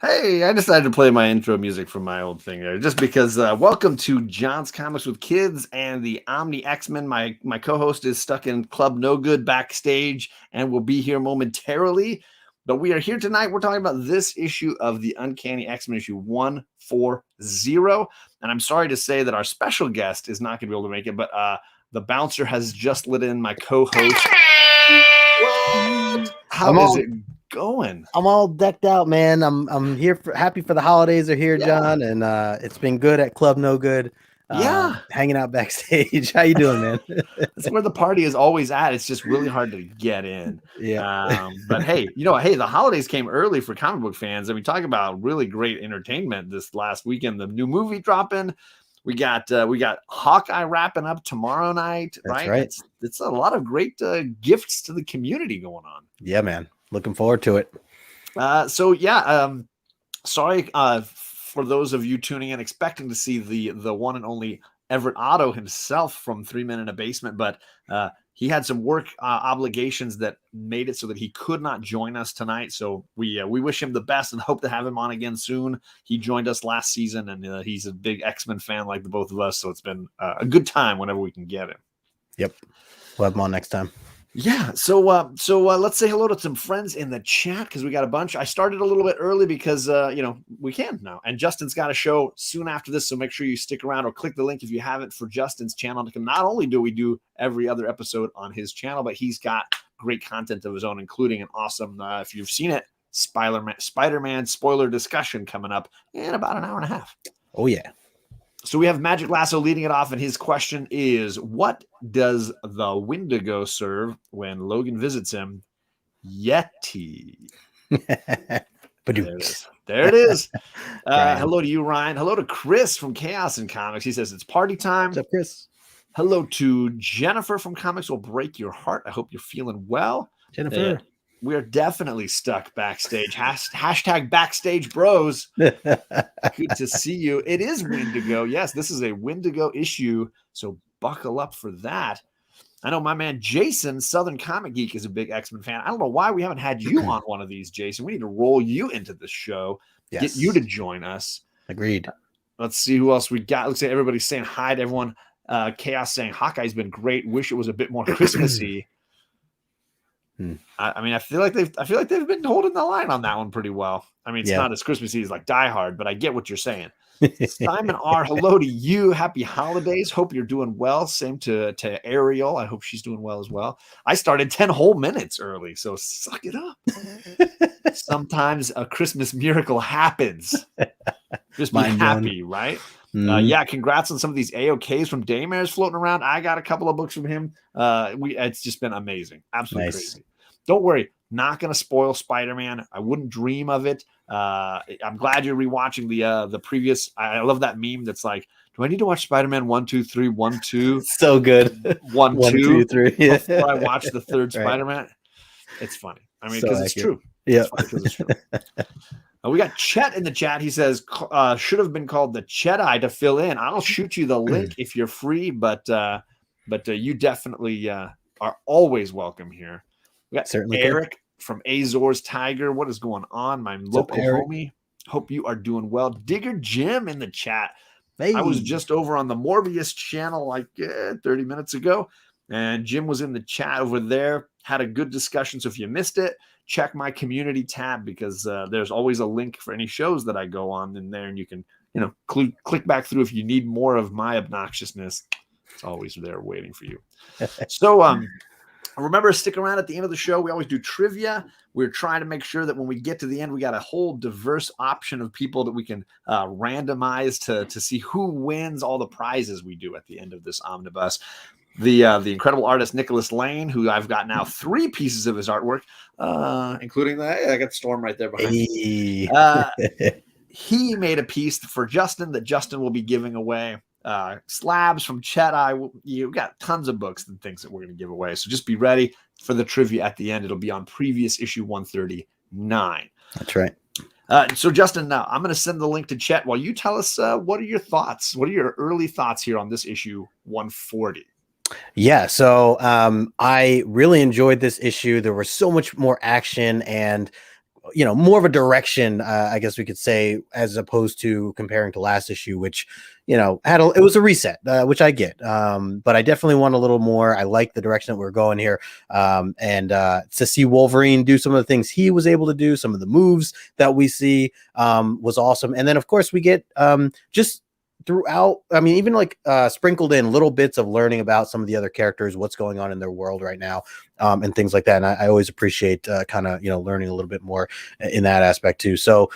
Hey, I decided to play my intro music from my old thing there, just because. Welcome to John's Comics with Kids and the Omni X-Men. My co-host is stuck in Club No Good backstage and will be here momentarily. But we are here tonight. We're talking about this issue of the Uncanny X-Men, issue 140. And I'm sorry to say that our special guest is not going to be able to make it, but the bouncer has just lit in my co-host. What? How is it going? I'm all decked out, man. I'm here happy for the holidays are here, John, and it's been good at Club No Good. Hanging out backstage. How you doing, man? That's where the party is always at. It's just really hard to get in. But hey, the holidays came early for comic book fans. I mean, talk about really great entertainment this last weekend. The new movie dropping. We got Hawkeye wrapping up tomorrow night. That's right. It's a lot of great gifts to the community going on. Yeah, man. Looking forward to it. Sorry for those of you tuning in expecting to see the one and only Everett Otto himself from 3 Men in a Basement, but he had some work obligations that made it so that he could not join us tonight. So we wish him the best and hope to have him on again soon. He joined us last season, and he's a big X-Men fan like the both of us. So it's been a good time whenever we can get him. Yep, we'll have him on next time. Yeah, so let's say hello to some friends in the chat because we got a bunch. I started a little bit early because we can now, and Justin's got a show soon after this, so make sure you stick around or click the link if you haven't for Justin's channel. Not only do we do every other episode on his channel, but he's got great content of his own, including an awesome, if you've seen it, Spider-Man spoiler discussion coming up in about an hour and a half. Oh yeah. So we have Magic Lasso leading it off, and his question is, what does the Wendigo serve when Logan visits him? Yeti. There it is. Hello to you, Ryan. Hello to Chris from Chaos and Comics. He says, it's party time. What's up, Chris? Hello to Jennifer from Comics Will Break Your Heart. I hope you're feeling well. Jennifer. We are definitely stuck backstage. Hashtag backstage bros. Good to see you. It is Wendigo. Yes, this is a Wendigo issue, so buckle up for that. I know my man Jason, Southern Comic Geek, is a big X-Men fan. I don't know why we haven't had you on one of these, Jason. We need to roll you into the show, get you to join us. Agreed. Let's see who else we got. Looks like everybody's saying hi to everyone. Chaos saying Hawkeye's been great. Wish it was a bit more Christmassy. I mean, I feel like they've been holding the line on that one pretty well. I mean, it's not as Christmassy as like Die Hard, but I get what you're saying. Simon R, hello to you. Happy holidays. Hope you're doing well. Same to Ariel. I hope she's doing well as well. I started 10 whole minutes early, so suck it up. Sometimes a Christmas miracle happens. Just be happy, right? Congrats on some of these AOKs from Daymare's floating around. I got a couple of books from him. It's just been amazing. Absolutely crazy. Don't worry, not going to spoil Spider-Man. I wouldn't dream of it. I'm glad you're rewatching the previous. I love that meme that's like, do I need to watch Spider-Man 1, 2, 3, 1, 2? So good. 1, 2, 3. Before I watch the third Spider-Man. It's funny. I mean, because it's true. Yeah. It's true. We got Chet in the chat. He says, should have been called the Chet-Eye to fill in. I'll shoot you the link if you're free, but you definitely are always welcome here. We got Eric from Azor's Tiger. What is going on, my local homie? Hope you are doing well. Digger Jim in the chat. Hey. I was just over on the Morbius channel like 30 minutes ago, and Jim was in the chat over there. Had a good discussion, so if you missed it, check my community tab because there's always a link for any shows that I go on in there, and you can, click back through if you need more of my obnoxiousness. It's always there waiting for you. So, remember, stick around at the end of the show. We always do trivia. We're trying to make sure that when we get to the end, we got a whole diverse option of people that we can randomize to see who wins all the prizes we do at the end of this omnibus. The incredible artist Nicholas Lane, who I've got now 3 pieces of his artwork, including I got Storm right there behind me. He made a piece for Justin that Justin will be giving away. Slabs from Chet-Eye. You've got tons of books and things that we're going to give away. So just be ready for the trivia at the end. It'll be on previous issue 139. That's right. So Justin, now I'm going to send the link to Chet while you tell us what are your thoughts? What are your early thoughts here on this issue 140? Yeah, so I really enjoyed this issue. There was so much more action, and more of a direction, I guess we could say, as opposed to comparing to last issue, which, it was a reset, which I get. But I definitely want a little more. I like the direction that we're going here. And to see Wolverine do some of the things he was able to do, some of the moves that we see was awesome. And then, of course, we get just throughout, I mean, even like sprinkled in little bits of learning about some of the other characters, what's going on in their world right now, and things like that. And I always appreciate kind of, learning a little bit more in that aspect too. So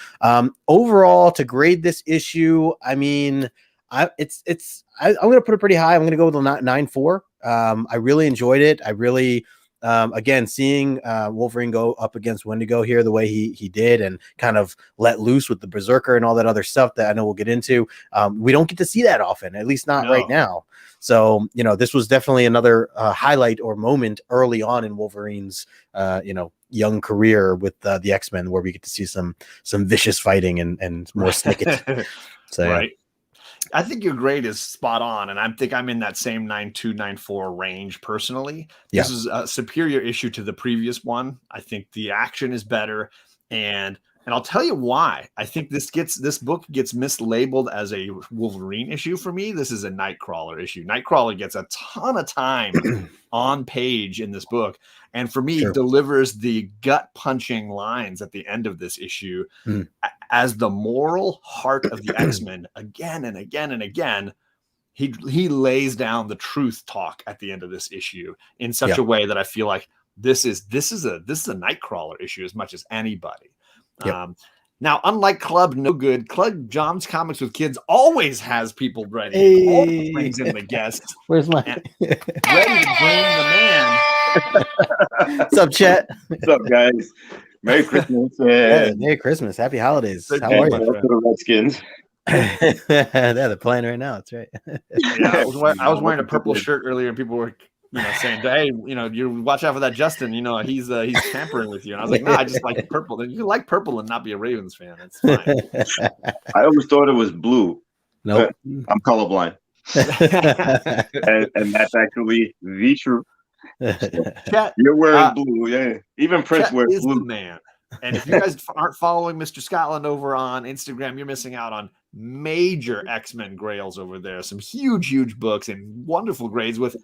overall, to grade this issue, I mean, I'm going to put it pretty high. I'm going to go with a 9.4. I really enjoyed it. I really, again, seeing Wolverine go up against Wendigo here the way he did and kind of let loose with the Berserker and all that other stuff that I know we'll get into. We don't get to see that often, at least not right now. So, this was definitely another highlight or moment early on in Wolverine's, young career with the X-Men, where we get to see some vicious fighting and more snicket. So, right. I think your grade is spot on, and I think I'm in that same 9.2, 9.4 range personally. Yeah. This is a superior issue to the previous one. I think the action is better, and I'll tell you why. I think this book gets mislabeled as a Wolverine issue for me. This is a Nightcrawler issue. Nightcrawler gets a ton of time on page in this book, and for me, delivers the gut-punching lines at the end of this issue as the moral heart of the X-Men again and again and again. He lays down the truth talk at the end of this issue in such a way that I feel like this is a Nightcrawler issue as much as anybody. Yep. Now, unlike Club No Good, Club John's Comics with Kids always has people ready. Hey. Always brings in the guests. Where's my ready to bring the man. What's up, Chet? What's up, guys? Merry Christmas. Yeah, Merry Christmas. Happy holidays. How are you? The Redskins. Yeah, they're playing right now. That's right. Yeah, I was wearing a purple shirt earlier, and people were saying, "Hey, you watch out for that Justin. He's tampering with you." And I was like, "No, I just like purple. You can like purple and not be a Ravens fan. It's fine." I always thought it was blue. Nope. I'm colorblind, and that's actually the truth. Chet, you're wearing blue, yeah. Even Prince Chet wears is blue. The man. And if you guys aren't following Mr. Scotland over on Instagram, you're missing out on major X-Men grails over there. Some huge books and wonderful grades with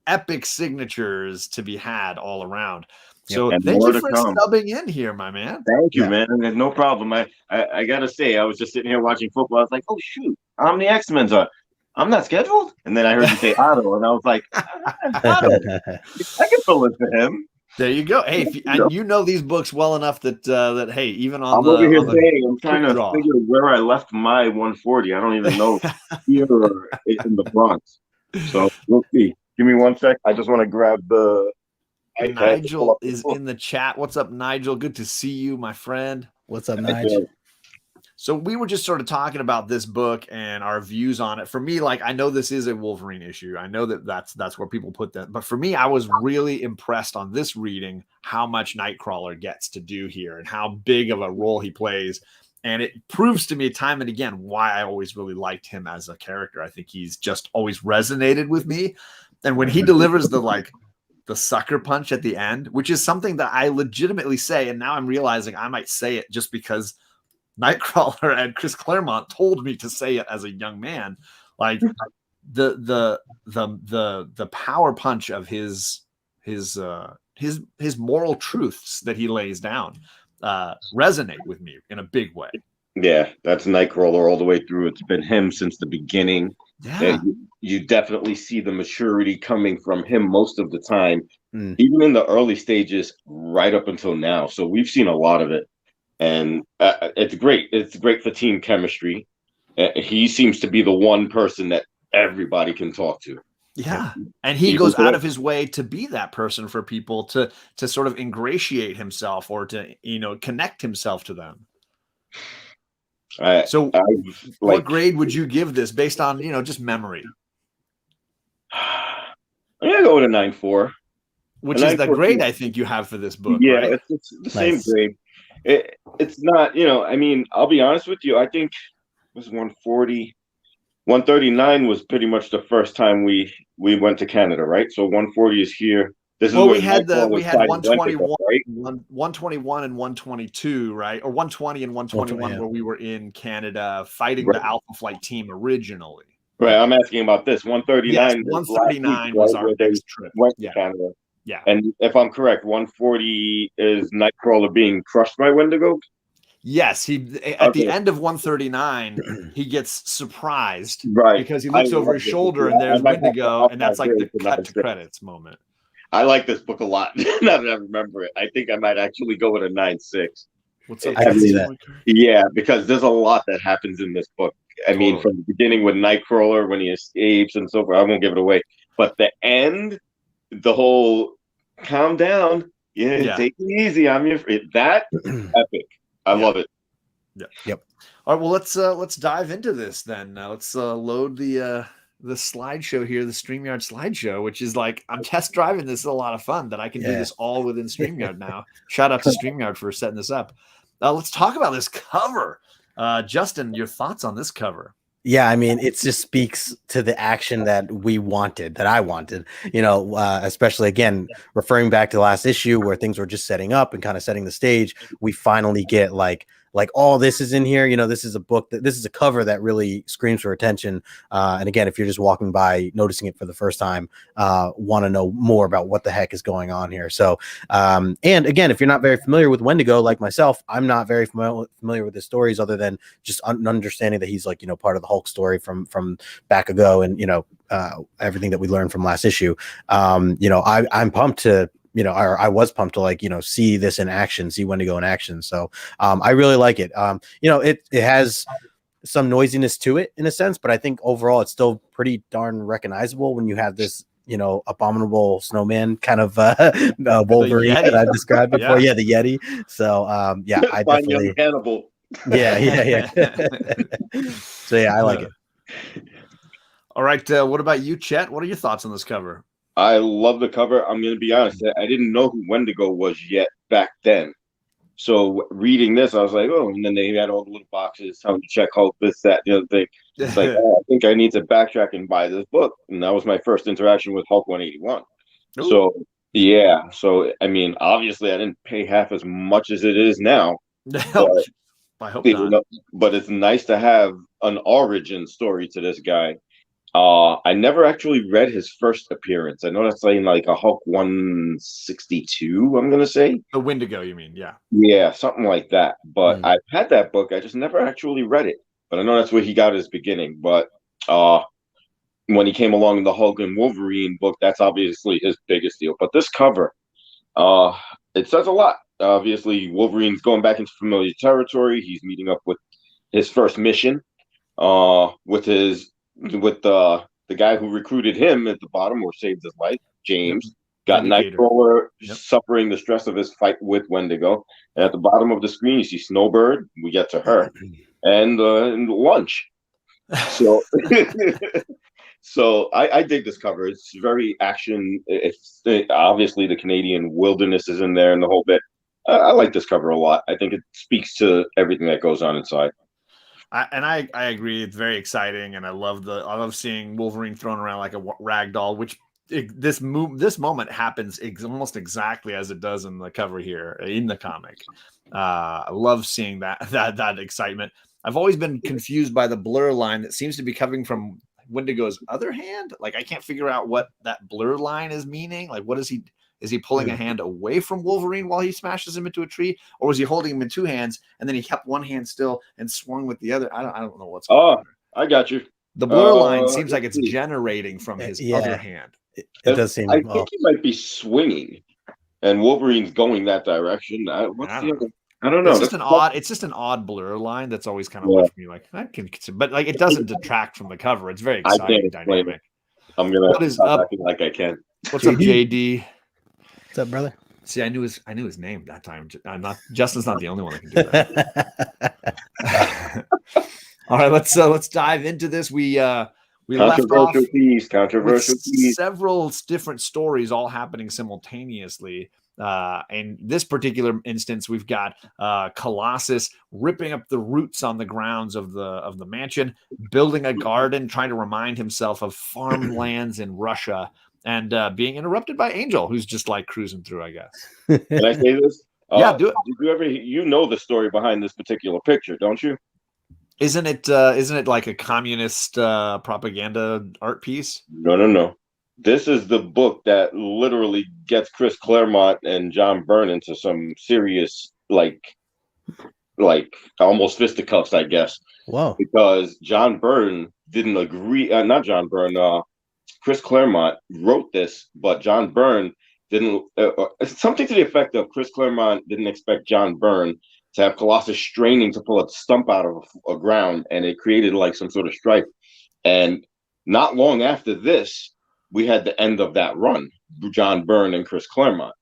epic signatures to be had all around. So thank you for stubbing in here, my man. Thank you, man. There's no problem. I gotta say, I was just sitting here watching football. I was like, oh shoot, Omni X-Men's on. I'm not scheduled. And then I heard you say Otto, and I was like, Otto. I can fill in for him. There you go. Hey, and you know these books well enough that hey, even on I'm over here saying I'm trying to figure where I left my 140. I don't even know here or in the Bronx. So we'll see. Give me 1 sec. I just want to grab the. Nigel is in the chat. What's up, Nigel? Good to see you, my friend. What's up, Nigel? So we were just sort of talking about this book and our views on it. For me, like, I know this is a Wolverine issue. I know that's where people put that. But for me, I was really impressed on this reading how much Nightcrawler gets to do here and how big of a role he plays. And it proves to me time and again why I always really liked him as a character. I think he's just always resonated with me. And when he delivers the sucker punch at the end, which is something that I legitimately say, and now I'm realizing I might say it just because Nightcrawler and Chris Claremont told me to say it as a young man. Like the power punch of his moral truths that he lays down resonate with me in a big way. Yeah, that's Nightcrawler all the way through. It's been him since the beginning. Yeah. You definitely see the maturity coming from him most of the time, even in the early stages, right up until now. So we've seen a lot of it. And it's great. It's great for team chemistry. He seems to be the one person that everybody can talk to. Yeah. And he goes out of his way to be that person for people to sort of ingratiate himself or to, connect himself to them. What grade would you give this based on, just memory? I'm going to go with a 9.4. Which is the grade I think you have for this book, yeah, right? It's the same grade. It's not, I mean, I'll be honest with you. I think it was 140. 139 was pretty much the first time we went to Canada, right? So 140 is here. This is Well, where we had Nightcrawler 121, right? 121 and 122, right? Or 120 and 121, yeah. where we were in Canada fighting Right. the Alpha Flight team originally. Right. I'm asking about this. 139. Yes, 139 was our next trip. Went to Yeah. Canada. Yeah. And if I'm correct, 140 is Nightcrawler being crushed by Wendigo. Yes, at the end of 139, he gets surprised, Right, because he looks over his shoulder and there's Wendigo, and that's like the cut to credits moment. I like this book a lot. Now that I remember it, I think I might actually go with a 9.6. What's up? I can see that. Yeah, because there's a lot that happens in this book. I mean, from the beginning with Nightcrawler when he escapes and so forth. I won't give it away, but the end, the whole calm down, take it easy. I'm your that epic. I love it. Yeah. Yep. All right. Well, let's dive into this then. Let's load the slideshow here, the StreamYard slideshow, which is like, I'm test driving. This is a lot of fun that I can do this all within StreamYard now. Shout out to StreamYard for setting this up. Let's talk about this cover. Justin, your thoughts on this cover? Yeah, I mean, it just speaks to the action that we wanted, that I wanted, especially, again, referring back to the last issue where things were just setting up and kind of setting the stage. We finally get like all this is in here. This is a book this is a cover that really screams for attention. And again, if you're just walking by, noticing it for the first time, want to know more about what the heck is going on here. So, and again, if you're not very familiar with Wendigo, like myself, I'm not very familiar with his stories other than just understanding that he's like, part of the Hulk story from back ago, and everything that we learned from last issue. I'm pumped to I was pumped to see this in action, see Wendigo in action. So I really like it. It has some noisiness to it in a sense, but I think overall it's still pretty darn recognizable when you have this abominable snowman kind of Wolverine that I've described before. Yeah, the Yeti. So I definitely cannibal. Yeah. So I like it. All right. What about you, Chet? What are your thoughts on this cover? I love the cover. I'm going to be honest. I didn't know who Wendigo was yet back then. So reading this, I was like, oh, and then they had all the little boxes, time to check Hulk, this, that, the other thing. It's like, I think I need to backtrack and buy this book. And that was my first interaction with Hulk 181. Ooh. So, yeah. So, I mean, obviously I didn't pay half as much as it is now. But, I hope not. But it's nice to have an origin story to this guy. I never actually read his first appearance. I know that's like a Hulk 162, I'm going to say. The Wendigo, you mean? Yeah. Yeah, something like that. But I've had that book. I just never actually read it. But I know that's where he got his beginning. But when he came along in the Hulk and Wolverine book, that's obviously his biggest deal. But this cover, it says a lot. Obviously, Wolverine's going back into familiar territory. He's meeting up with his first mission with the guy who recruited him at the bottom or saved his life, James. Got Nightcrawler suffering the stress of his fight with Wendigo. And at the bottom of the screen, you see Snowbird. We get to her. And lunch. So so I dig this cover. It's very action. It's obviously the Canadian wilderness is in there and the whole bit. I like this cover a lot. I think it speaks to everything that goes on inside. I agree. It's very exciting, and I love seeing Wolverine thrown around like a rag doll. Which this moment happens almost exactly as it does in the cover here in the comic. I love seeing that excitement. I've always been confused by the blur line that seems to be coming from Wendigo's other hand. Like I can't figure out what that blur line is meaning. Like what is he? Is he pulling a hand away from Wolverine while he smashes him into a tree, or was he holding him in two hands and then he kept one hand still and swung with the other? I don't know what's going on. I got you. The blur line seems like it's generating from his other hand. It does seem. I think he might be swinging, and Wolverine's going that direction. I don't know. It's just an odd blur line that's always kind of left me like I can, but like it doesn't detract from the cover. It's very exciting, dynamic. I'm gonna. What is up? Like I can. What's up, JD? What's up, brother? See, I knew his name that time. Justin's not the only one that can do that. All right, let's dive into this. We left off controversial piece. Several different stories all happening simultaneously. In this particular instance, we've got Colossus ripping up the roots on the grounds of the mansion, building a garden, trying to remind himself of farmlands in Russia. and being interrupted by Angel, who's just like cruising through, I guess. Can I say this? Yeah, do it. Did you ever? You know the story behind this particular picture, don't you? Isn't it like a communist propaganda art piece? No. This is the book that literally gets Chris Claremont and John Byrne into some serious, like almost fisticuffs, I guess. Wow. Because John Byrne didn't agree. Not John Byrne. Chris Claremont wrote this, but John Byrne didn't. Something to the effect of Chris Claremont didn't expect John Byrne to have Colossus straining to pull a stump out of a ground, and it created like some sort of strife. And not long after this, we had the end of that run, John Byrne and Chris Claremont.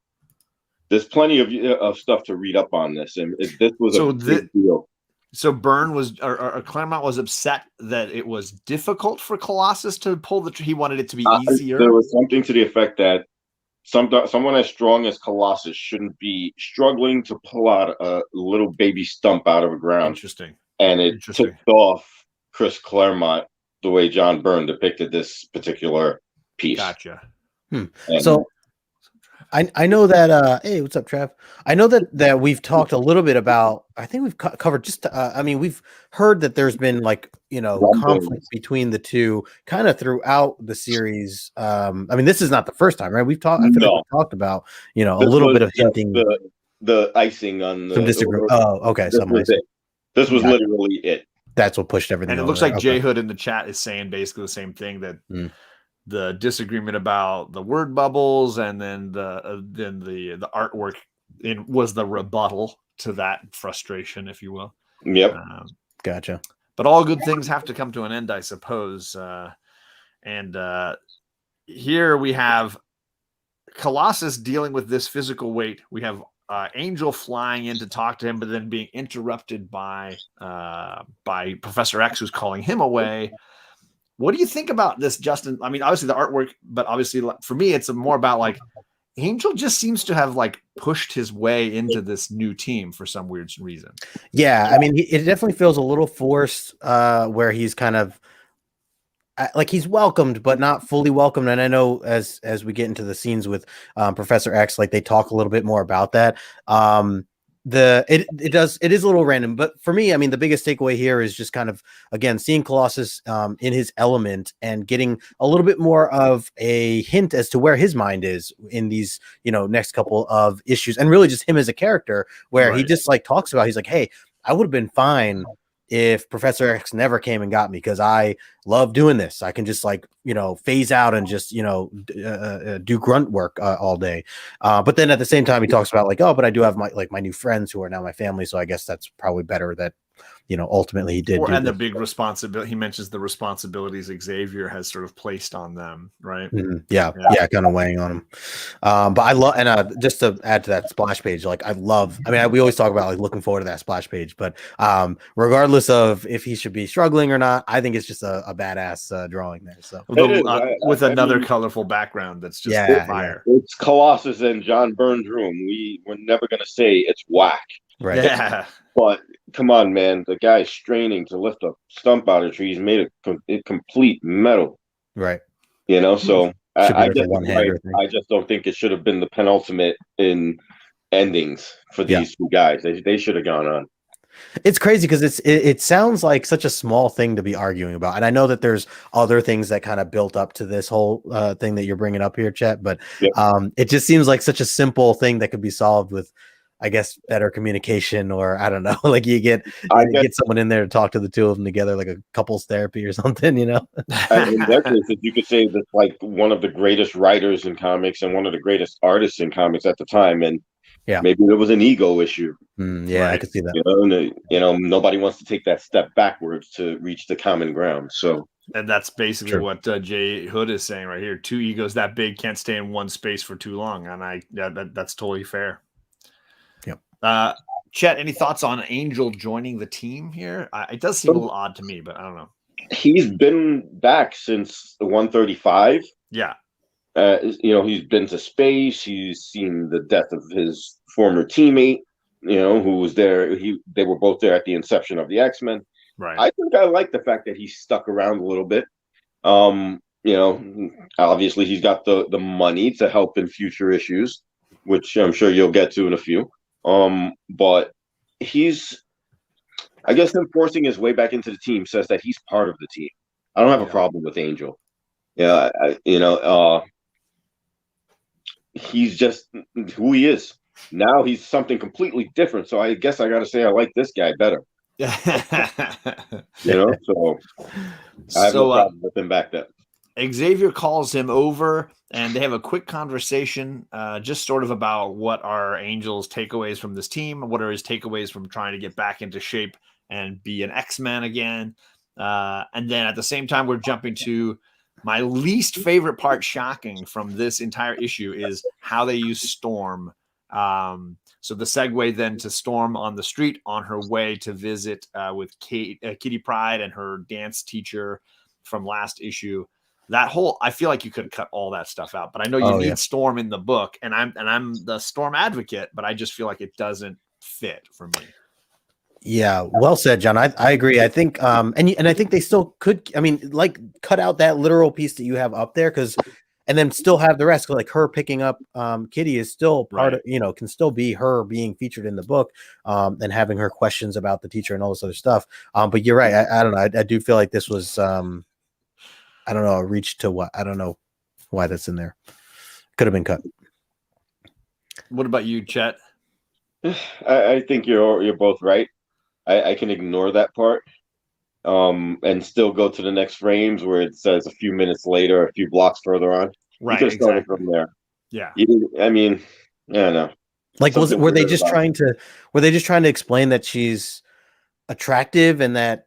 There's plenty of stuff to read up on this, and this was a big deal. So Byrne was, or Claremont was upset that it was difficult for Colossus to pull he wanted it to be easier. There was something to the effect that someone as strong as Colossus shouldn't be struggling to pull out a little baby stump out of the ground. Interesting. And it tipped off Chris Claremont the way John Byrne depicted this particular piece. Gotcha. So I know that hey, what's up, Trav? I know that we've talked a little bit about, I think we've covered just I mean, we've heard that there's been like, conflict between the two kind of throughout the series. I mean, this is not the first time, right? We've talked, I feel like we've talked about, a little bit of hinting, the icing on the disagreement. Oh, okay. This was literally it. That's what pushed everything. And it looks like J Hood in the chat is saying basically the same thing, that the disagreement about the word bubbles and then the artwork was the rebuttal to that frustration, if you will. Yep. Gotcha. But all good things have to come to an end, I suppose. And here we have Colossus dealing with this physical weight. We have Angel flying in to talk to him, but then being interrupted by Professor X, who's calling him away. What do you think about this, Justin? I mean, obviously the artwork, but obviously for me, it's more about like Angel just seems to have like pushed his way into this new team for some weird reason. Yeah, I mean, it definitely feels a little forced, where he's kind of like he's welcomed, but not fully welcomed. And I know as we get into the scenes with Professor X, like they talk a little bit more about that. It is a little random, but for me, I mean, the biggest takeaway here is just kind of, again, seeing Colossus in his element and getting a little bit more of a hint as to where his mind is in these, next couple of issues, and really just him as a character, where he just like talks about, he's like, hey, I would have been fine if Professor X never came and got me, because I love doing this. I can just like, phase out and just, do grunt work all day. But then at the same time, he talks about like, oh, but I do have my new friends who are now my family. So I guess that's probably better that, ultimately he did. And the big responsibility, he mentions the responsibilities Xavier has sort of placed on them, right? Mm-hmm. Yeah, kind of weighing on him. But I love, and just to add to that splash page, like we always talk about like looking forward to that splash page, but regardless of if he should be struggling or not, I think it's just a badass drawing there. So with another colorful background that's just fire. It's Colossus in John Byrne's room. We're never gonna say it's whack. Right. Yeah. But come on, man. The guy's straining to lift a stump out of a tree. He's made it complete metal. Right. So I just don't think it should have been the penultimate in endings for these two guys. They should have gone on. It's crazy because it sounds like such a small thing to be arguing about, and I know that there's other things that kind of built up to this whole thing that you're bringing up here, Chet. But it just seems like such a simple thing that could be solved with, I guess, better communication, or I don't know, like you get someone in there to talk to the two of them together, like a couples therapy or something, In that case, you could say that's like one of the greatest writers in comics and one of the greatest artists in comics at the time, and maybe there was an ego issue. I could see that. Nobody wants to take that step backwards to reach the common ground. So, and that's basically what J Hood is saying right here. Two egos that big can't stay in one space for too long, and that's totally fair. Chet, any thoughts on Angel joining the team here? It does seem a little odd to me, but I don't know. He's been back since the 135. Yeah. He's been to space. He's seen the death of his former teammate, who was there. They were both there at the inception of the X-Men. Right. I think I like the fact that he stuck around a little bit. you know, obviously he's got the money to help in future issues, which I'm sure you'll get to in a few. But he's, I guess, him forcing his way back into the team says that he's part of the team. I don't have a problem with Angel. Yeah, he's just who he is. Now he's something completely different. So I guess I got to say I like this guy better. So I have no problem with him back then. Xavier calls him over and they have a quick conversation, just sort of about what are Angel's takeaways from this team, what are his takeaways from trying to get back into shape and be an X-Men again. And then at the same time, we're jumping to my least favorite part, shocking, from this entire issue is how they use Storm. So the segue then to Storm on the street on her way to visit with Kitty Pryde and her dance teacher from last issue. That whole, I feel like you could cut all that stuff out, but I know you need Storm in the book, and I'm the Storm advocate, but I just feel like it doesn't fit for me. Yeah, well said, John. I agree. I think and I think they still could, I mean, like, cut out that literal piece that you have up there, because and then still have the rest, like her picking up Kitty is still part of, can still be her being featured in the book, and having her questions about the teacher and all this other stuff. But you're right. I don't know. I do feel like this was I don't know, a reach to what, I don't know why that's in there. Could have been cut. What about you, Chet? I think you're both right. I can ignore that part and still go to the next frames where it says a few minutes later, a few blocks further on. Right, you could have started from there. Yeah. I mean, I don't know. Like, were they just trying to explain that she's attractive and that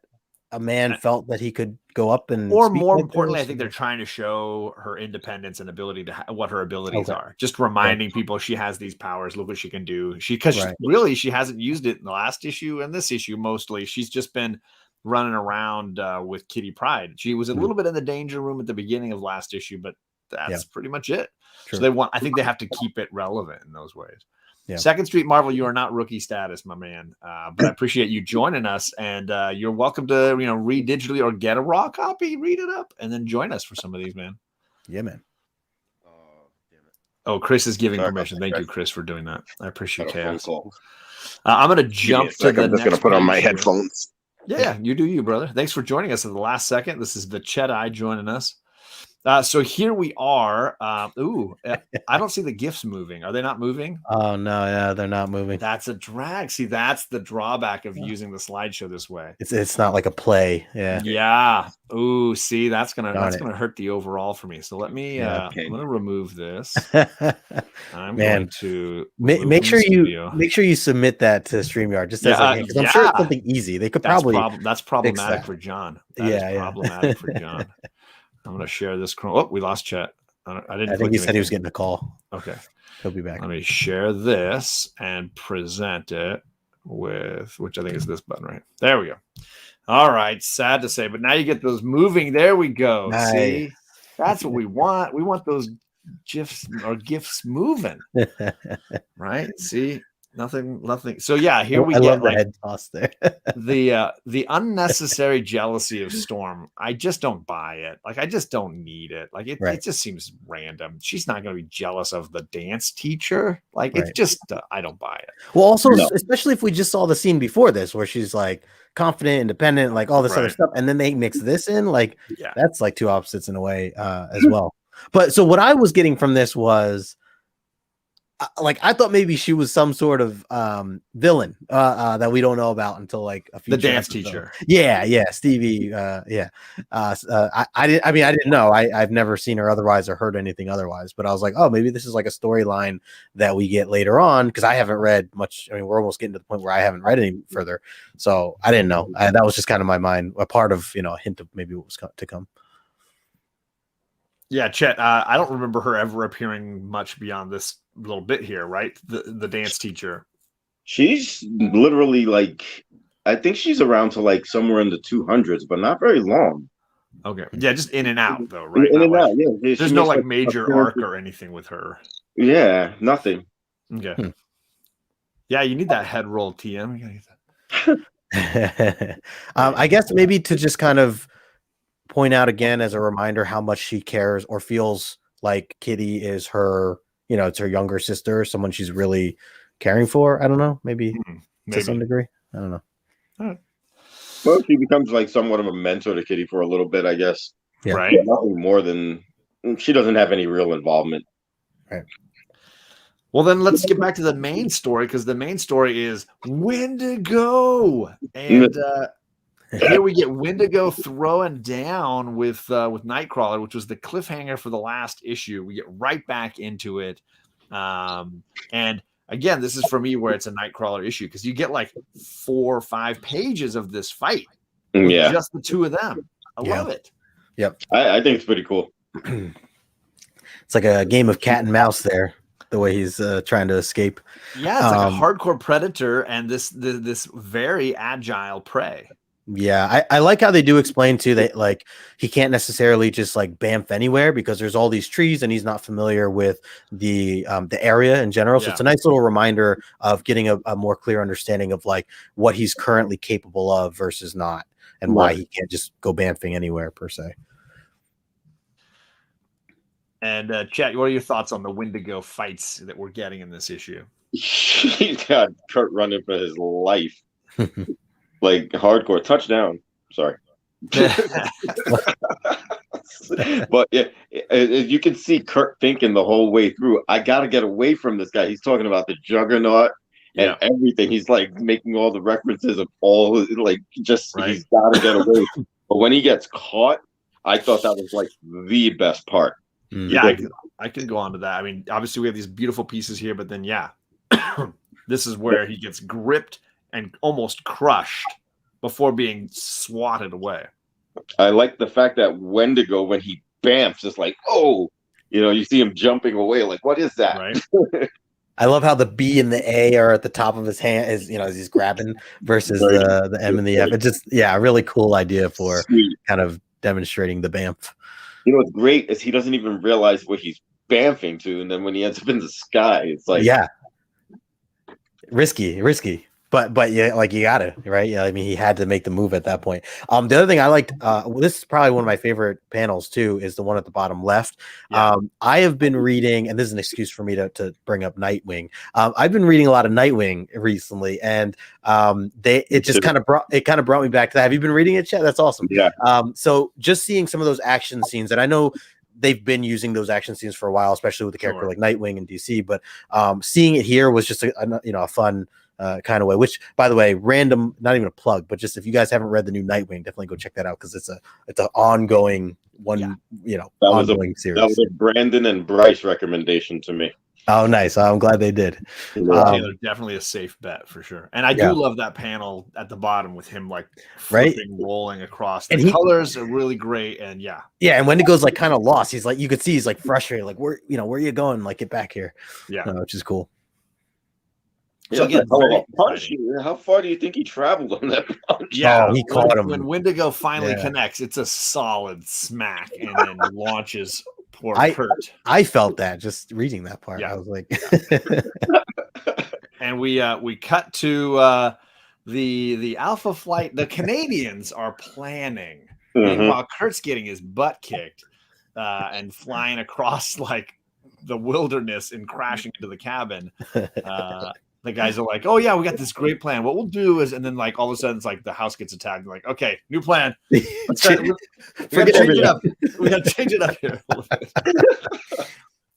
a man felt that he could go up and, or more importantly, I think they're trying to show her independence and ability to what her abilities are. Just reminding people she has these powers. Look what she can do. Because really she hasn't used it in the last issue and this issue mostly. She's just been running around with Kitty Pryde. She was a little bit in the danger room at the beginning of last issue, but that's pretty much it. True. So I think they have to keep it relevant in those ways. Yeah. Second Street Marvel, you are not rookie status, my man. But I appreciate you joining us, and you're welcome to read digitally or get a raw copy, read it up, and then join us for some of these, man. Yeah, man. Oh, Chris is giving permission. Thank you, Chris, for doing that. I appreciate Chaos. I'm going to jump to the next. I'm just going to put on my headphones. Yeah, you do you, brother. Thanks for joining us at the last second. This is the Chet joining us. So here we are. I don't see the GIFs moving. Are they not moving? Oh no, yeah, they're not moving. That's a drag. See, that's the drawback of using the slideshow this way. It's not like a play. Yeah. Yeah. Ooh, see, that's gonna hurt the overall for me. So let me. I'm gonna remove this. I'm going to make sure you submit that to StreamYard. Just as I'm sure it's something easy. They could that's problematic for John. That is problematic for John. I'm going to share this. Oh, we lost Chet. I think he said he was getting a call. Okay. He'll be back. Let me share this and present it with, which I think is this button right. There we go. All right. Sad to say, but now you get those moving. There we go. Nice. See, that's what we want. We want those GIFs or GIFs moving. Right. See, nothing. So yeah, here we get the head toss there. the unnecessary jealousy of Storm. I just don't buy it. Like, I just don't need it. Like, it just seems random. She's not going to be jealous of the dance teacher. Like, it's just I don't buy it. Well, also, especially if we just saw the scene before this where she's like confident, independent, like all this other stuff, and then they mix this in, like that's like two opposites in a way as well. But so what I was getting from this was, like, I thought maybe she was some sort of villain that we don't know about until like a few. The dance teacher. Yeah, Stevie. I didn't know. I've never seen her otherwise or heard anything otherwise. But I was like, oh, maybe this is like a storyline that we get later on, because I haven't read much. I mean, we're almost getting to the point where I haven't read any further, so I didn't know. That was just kind of my mind, a part of a hint of maybe what was to come. Yeah, Chet. I don't remember her ever appearing much beyond this little bit here, right? The dance teacher. She's literally like, I think she's around to like somewhere in the 200s, but not very long. Okay. Yeah, just in and out though, right? In and out, yeah. There's no like major arc or anything with her. Yeah, nothing. Okay. Yeah, you need that head roll, TM. You gotta get that. I guess maybe to just kind of point out again as a reminder how much she cares or feels like Kitty is her, it's her younger sister, someone she's really caring for. I don't know, maybe to some degree. I don't know. All right. Well, she becomes like somewhat of a mentor to Kitty for a little bit, I guess. Yeah. Right. But nothing more than she doesn't have any real involvement. Right. Well, then let's get back to the main story, because the main story is Wendigo, and here we get Wendigo throwing down with Nightcrawler, which was the cliffhanger for the last issue. We get right back into it, and again, this is for me where it's a Nightcrawler issue, because you get like 4 or 5 pages of this fight with just the two of them. I love it. Yep. I think it's pretty cool. It's like a game of cat and mouse there, the way he's trying to escape. Yeah, it's like a hardcore predator and this very agile prey. Yeah, I like how they do explain too that like he can't necessarily just like bamf anywhere because there's all these trees and he's not familiar with the area in general. So it's a nice little reminder of getting a more clear understanding of like what he's currently capable of versus not, and why he can't just go bamfing anywhere per se. And Chet, what are your thoughts on the Wendigo fights that we're getting in this issue? He's got Kurt running for his life. Like hardcore touchdown. Sorry. But yeah, as you can see Kurt thinking the whole way through, I got to get away from this guy. He's talking about the juggernaut and everything. He's like making all the references of all, like, just he's got to get away. But when he gets caught, I thought that was like the best part. Yeah, I can go on to that. I mean, obviously we have these beautiful pieces here, but then this is where he gets gripped and almost crushed before being swatted away. I like the fact that Wendigo, when he bamfs, is like, oh, you see him jumping away. Like, what is that? Right. I love how the B and the A are at the top of his hand, as he's grabbing, versus the M and the F. It's just a really cool idea for kind of demonstrating the bamf. What's great is he doesn't even realize what he's bamfing to, and then when he ends up in the sky, it's like risky. But yeah, like you gotta, right? Yeah, I mean, he had to make the move at that point. The other thing I liked, this is probably one of my favorite panels too, is the one at the bottom left. I have been reading, and this is an excuse for me to bring up Nightwing. I've been reading a lot of Nightwing recently, and it kind of brought me back to that. Have you been reading it, Chet? That's awesome. Yeah. So just seeing some of those action scenes, and I know they've been using those action scenes for a while, especially with a character like Nightwing in DC, but seeing it here was just a fun kind of way, which, by the way, random, not even a plug, but just if you guys haven't read the new Nightwing, definitely go check that out, because it's an ongoing ongoing series. That was a Brandon and Bryce recommendation to me. Oh, nice. I'm glad they did. Taylor, definitely a safe bet for sure. And I do love that panel at the bottom with him like flipping, rolling across. The colors are really great, and and Wendigo's like kind of lost. He's like, you could see he's like frustrated, like, where are you going? Like, get back here. Which is cool. So again, how far do you think he traveled on that punch? Yeah, he caught him. When Wendigo finally connects, it's a solid smack, and then launches poor Kurt. I felt that just reading that part. I was like, and we cut to the Alpha Flight. The Canadians are planning, and while Kurt's getting his butt kicked and flying across like the wilderness and crashing into the cabin. The guys are like, oh yeah, we got this great plan. What we'll do is, and then like all of a sudden it's like the house gets attacked. They're like, okay, new plan. We gotta change it up. We gotta change it up here.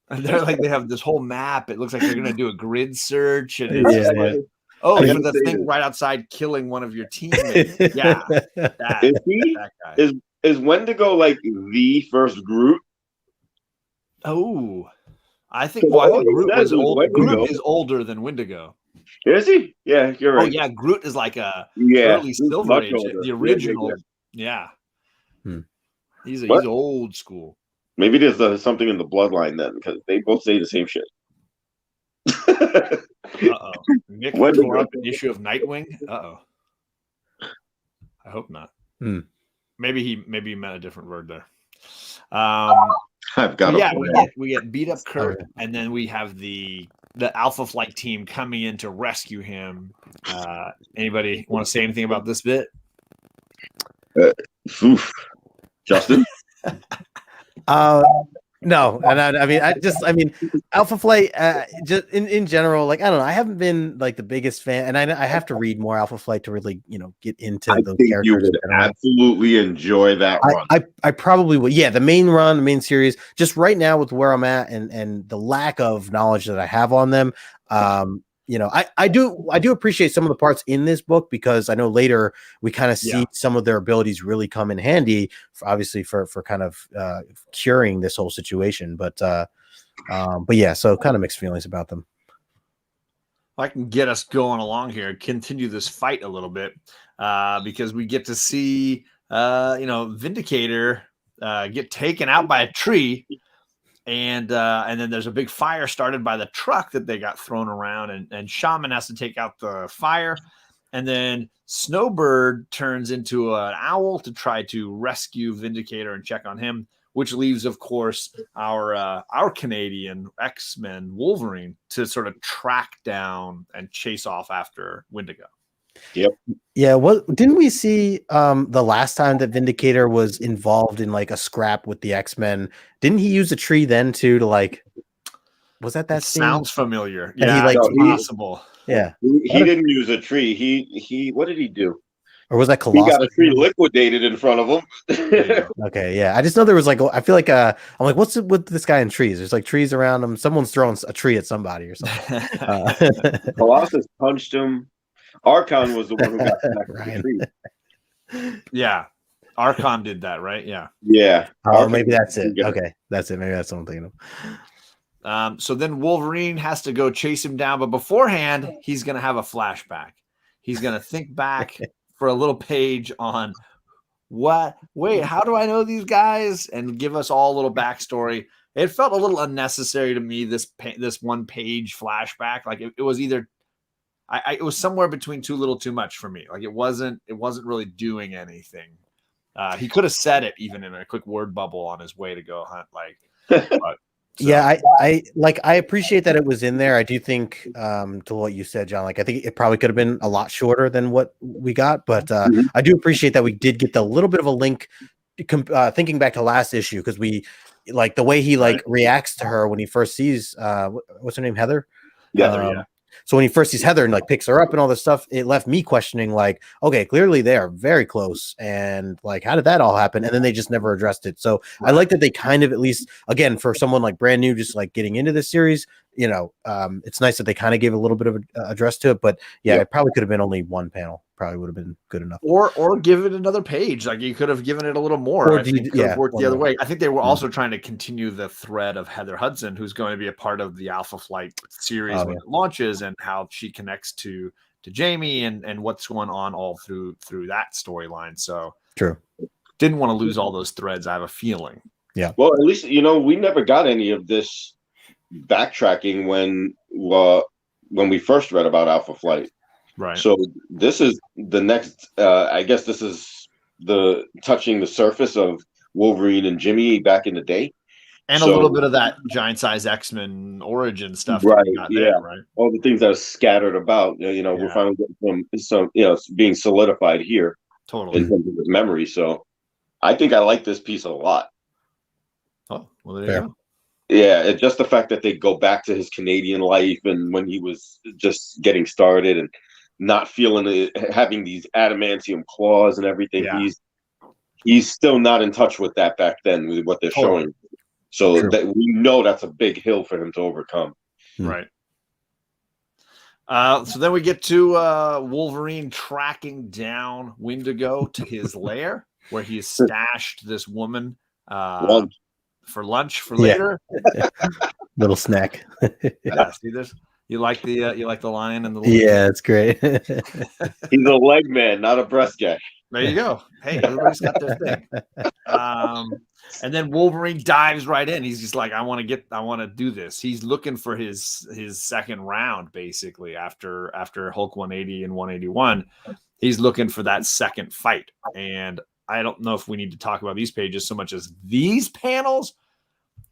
And they're like, they have this whole map. It looks like they're gonna do a grid search, and it's just like, oh, for the thing right outside killing one of your teammates. Yeah, that guy. Is Wendigo like the first Groot? Oh. I think Groot was old. Groot is older than Wendigo. Is he? Yeah, you're right. Oh yeah, Groot is like a early Silver Age, the original. He's old school. Maybe there's something in the bloodline then, because they both say the same shit. Nick tore up an issue of Nightwing. I hope not. Maybe he meant a different word there. I've got we get beat up Kurt, and then we have the Alpha Flight team coming in to rescue him. Anybody want to say anything about this bit? Justin? No, and I mean, Alpha Flight, just in general, like, I don't know, I haven't been like the biggest fan, and I have to read more Alpha Flight to really, get into I those think characters. you would absolutely enjoy that run. I probably would. Yeah, the main run, the main series, just right now with where I'm at and the lack of knowledge that I have on them. I do appreciate some of the parts in this book, because I know later we kind of see some of their abilities really come in handy, obviously for kind of curing this whole situation. But yeah, so kind of mixed feelings about them. I can get us going along here, continue this fight a little bit, because we get to see Vindicator get taken out by a tree. And then there's a big fire started by the truck that they got thrown around, and Shaman has to take out the fire. And then Snowbird turns into an owl to try to rescue Vindicator and check on him, which leaves, of course, our Canadian X-Men Wolverine to sort of track down and chase off after Wendigo. Yep. Yeah. What didn't we see the last time that Vindicator was involved in like a scrap with the X-Men? Didn't he use a tree then too to like? Was that scene? Sounds familiar? Yeah, possible. Yeah. He didn't use a tree. He what did he do? Or was that He Colossus? got a tree liquidated in front of him. Okay, yeah. I just know there was like, I feel like I'm like, what's it with this guy in trees? There's like trees around him. Someone's throwing a tree at somebody or something. Colossus punched him. Archon was the one who got back the tree. Yeah. Archon did that, right? Yeah. Yeah. Oh, maybe that's it. Okay. That's it. Maybe that's what I'm thinking of. So then Wolverine has to go chase him down, but beforehand, he's going to have a flashback. He's going to think back for a little page on how do I know these guys? And give us all a little backstory. It felt a little unnecessary to me, this one page flashback. Like it was either it was somewhere between too little, too much for me. Like it wasn't really doing anything. He could have said it even in a quick word bubble on his way to go hunt. Yeah, I appreciate that it was in there. I do think to what you said, John, like I think it probably could have been a lot shorter than what we got, but I do appreciate that we did get the little bit of a link thinking back to last issue, because we like the way he like reacts to her when he first sees what's her name, Heather? Yeah. So when he first sees Heather and like picks her up and all this stuff, it left me questioning, like, okay, clearly they are very close, and like, how did that all happen? And then they just never addressed it. So I like that they kind of, at least again, for someone like brand new, just like getting into this series, it's nice that they kind of gave a little bit of an address to it. But yeah, it probably could have been only one panel. Probably would have been good enough. Or give it another page. Like you could have given it a little more. Or I think could have worked the other way. I think they were also trying to continue the thread of Heather Hudson, who's going to be a part of the Alpha Flight series when it launches, and how she connects to Jamie and what's going on all through that storyline. So true. Didn't want to lose all those threads, I have a feeling. Yeah. Well, at least we never got any of this backtracking when we first read about Alpha Flight. Right. So this is the next. I guess this is the touching the surface of Wolverine and Jimmy back in the day, and a little bit of that giant size X-Men origin stuff. Right. Right. All the things that are scattered about. We're finally getting some. Being solidified here. Totally. In terms of his memory. So I think I like this piece a lot. Oh, well, there you go. Yeah, it's just the fact that they go back to his Canadian life and when he was just getting started and not feeling having these adamantium claws and everything. Yeah. He's still not in touch with that back then with what they're showing. So that we know that's a big hill for him to overcome. Right. So then we get to Wolverine tracking down Wendigo to his lair, where he has stashed this woman for lunch for later. Little snack. Yeah, see this? You like the lion and the yeah, it's great. He's a leg man, not a breast guy. There you go. Hey, everybody's got their thing. And then Wolverine dives right in. He's just like, I want to do this. He's looking for his second round, basically, after Hulk 180 and 181. He's looking for that second fight. And I don't know if we need to talk about these pages so much as these panels.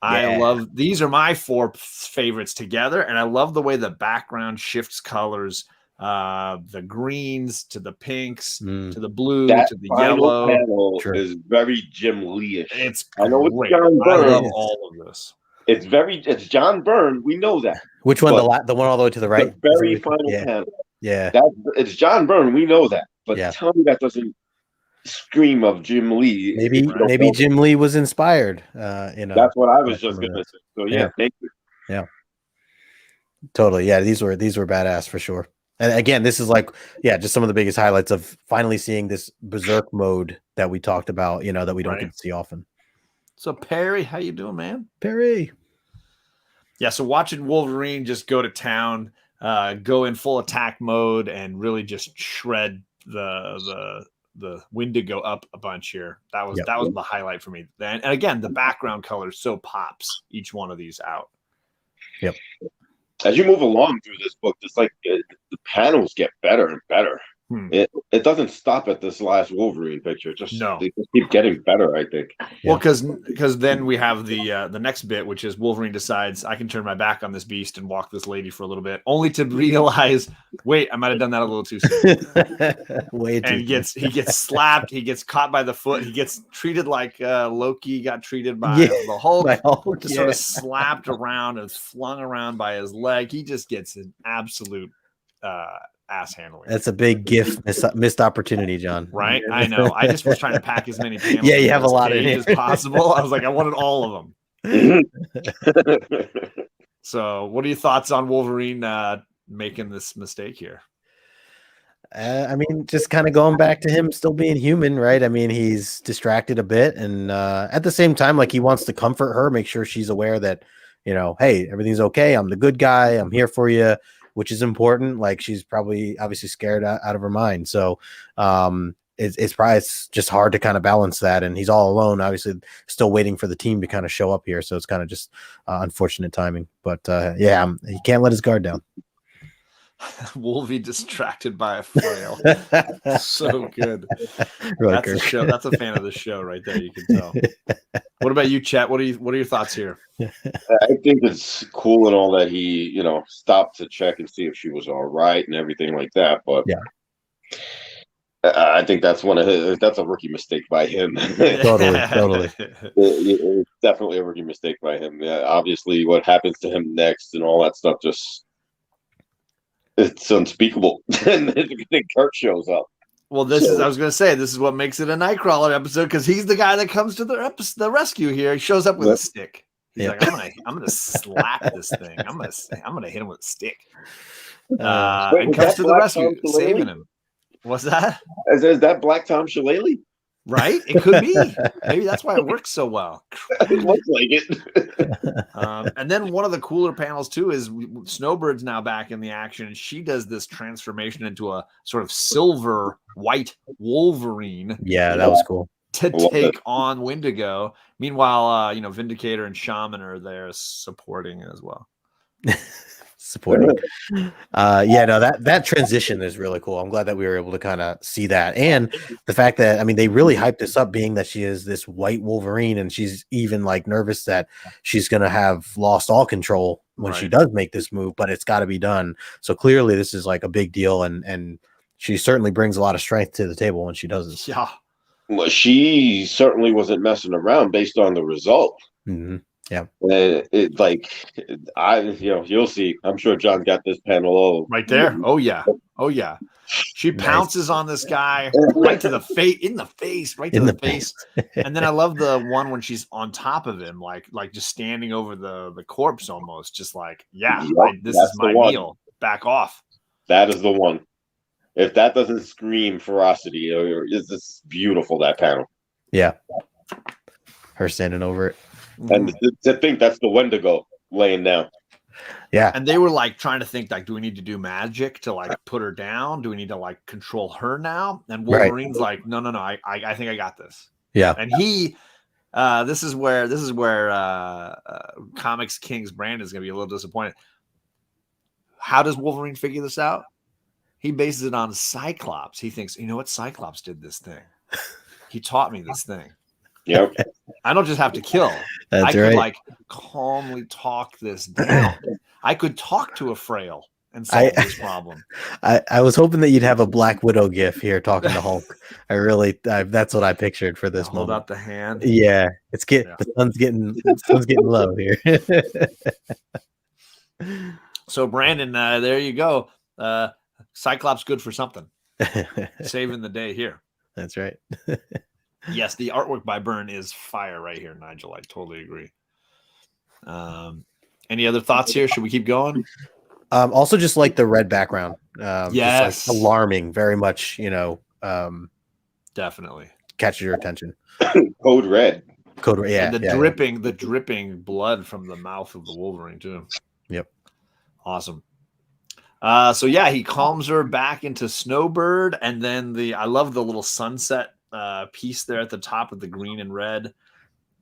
I love these are my four favorites together, and I love the way the background shifts colors the greens to the pinks to the blue that to the final yellow. panel Sure. is very Jim Lee-ish. It's I know great. it's John I Byrne. love all of this. It's John Byrne. We know that. Which one? But The one all the way to the right? The very final panel. Yeah. It's John Byrne. We know that. But Yeah. tell me that doesn't scream of Jim Lee. Maybe Jim Lee was inspired. That's what I was just gonna say. So yeah, thank you. Yeah. Totally. Yeah, these were badass for sure. And again, this is like, just some of the biggest highlights of finally seeing this berserk mode that we talked about, that we don't get to see often. So Perry, how you doing, man? Perry. Yeah, so watching Wolverine just go to town, go in full attack mode and really just shred the Wendigo up a bunch here. That was the highlight for me. And again, the background color so pops each one of these out. Yep. As you move along through this book, it's like the panels get better and better. It doesn't stop at this last Wolverine picture. They just keep getting better, I think. Well, because then we have the next bit, which is Wolverine decides I can turn my back on this beast and walk this lady for a little bit, only to realize, wait, I might have done that a little too soon. And he gets slapped, he gets caught by the foot, he gets treated like Loki got treated by the Hulk, just sort of slapped around and flung around by his leg. He just gets an absolute ass handling. That's a big gift missed opportunity, John. Right? I know. I just was trying to pack as many panels you have a lot in as possible. I was like, I wanted all of them. So what are your thoughts on Wolverine making this mistake here? I mean, just kind of going back to him still being human, right? I mean, he's distracted a bit, and at the same time, like, he wants to comfort her, make sure she's aware that, hey, everything's okay. I'm the good guy. I'm here for you, which is important. Like, she's probably obviously scared out of her mind. So it's just hard to kind of balance that. And he's all alone, obviously still waiting for the team to kind of show up here. So it's kind of just unfortunate timing. But he can't let his guard down. Wolvie distracted by a frail. So good. Really That's a show. That's a fan of the show right there. You can tell. What about you, Chet? What are your thoughts here? I think it's cool and all that he, stopped to check and see if she was all right and everything like that. But I think that's that's a rookie mistake by him. Totally. It's definitely a rookie mistake by him. Yeah, obviously what happens to him next and all that stuff it's unspeakable. And then Kurt shows up. Well, I was going to say, this is what makes it a Nightcrawler episode, because he's the guy that comes to the rescue here. He shows up with a stick. He's like, I'm gonna slap this thing. I'm gonna hit him with a stick. And comes to the rescue, saving him. What's that? Is that Black Tom Shillelagh? Right? It could be. Maybe that's why it works so well. It looks like it. And then one of the cooler panels too is Snowbird's now back in the action, and she does this transformation into a sort of silver white Wolverine. Yeah, that was cool. To take on Wendigo. Meanwhile, Vindicator and Shaman are there supporting as well. Supporting. That transition is really cool. I'm glad that we were able to kind of see that. And the fact that, I mean, they really hyped this up, being that she is this white Wolverine, and she's even like nervous that she's going to have lost all control when she does make this move, but it's got to be done. So clearly this is like a big deal. And she certainly brings a lot of strength to the table when she does this. Yeah. Well, she certainly wasn't messing around based on the result. Mm-hmm. Yeah. You'll see. I'm sure John got this panel right there. Oh yeah. She pounces on this guy right to the face, right to the face. And then I love the one when she's on top of him, like just standing over the corpse, almost just like, this is my meal. Back off. That is the one. If that doesn't scream ferocity, it's just beautiful, that panel. Yeah. Her standing over it. And to think that's the Wendigo laying down. Yeah. And they were like trying to think, like, do we need to do magic to like put her down? Do we need to like control her now? And Wolverine's like, no, I think I got this. Yeah. And he this is where Comics King's brand is gonna be a little disappointed. How does Wolverine figure this out? He bases it on Cyclops. He thinks, you know what, Cyclops did this thing. He taught me this thing. Yep. I don't just have to kill. I could like calmly talk this down. I could talk to a frail and solve this problem. I was hoping that you'd have a Black Widow gif here talking to Hulk. That's what I pictured for this Hold moment. out the hand. Yeah, the sun's getting low here. So Brandon, there you go. Cyclops good for something. Saving the day here. That's right. Yes, the artwork by Byrne is fire right here, Nigel. I totally agree. Any other thoughts here? Should we keep going? Also, just like the red background. Yes, just like alarming, very much. Definitely catches your attention. Code red. Yeah. And the dripping blood from the mouth of the Wolverine too. Yep. Awesome. So yeah, he calms her back into Snowbird, and then I love the little sunset piece there at the top of the green and red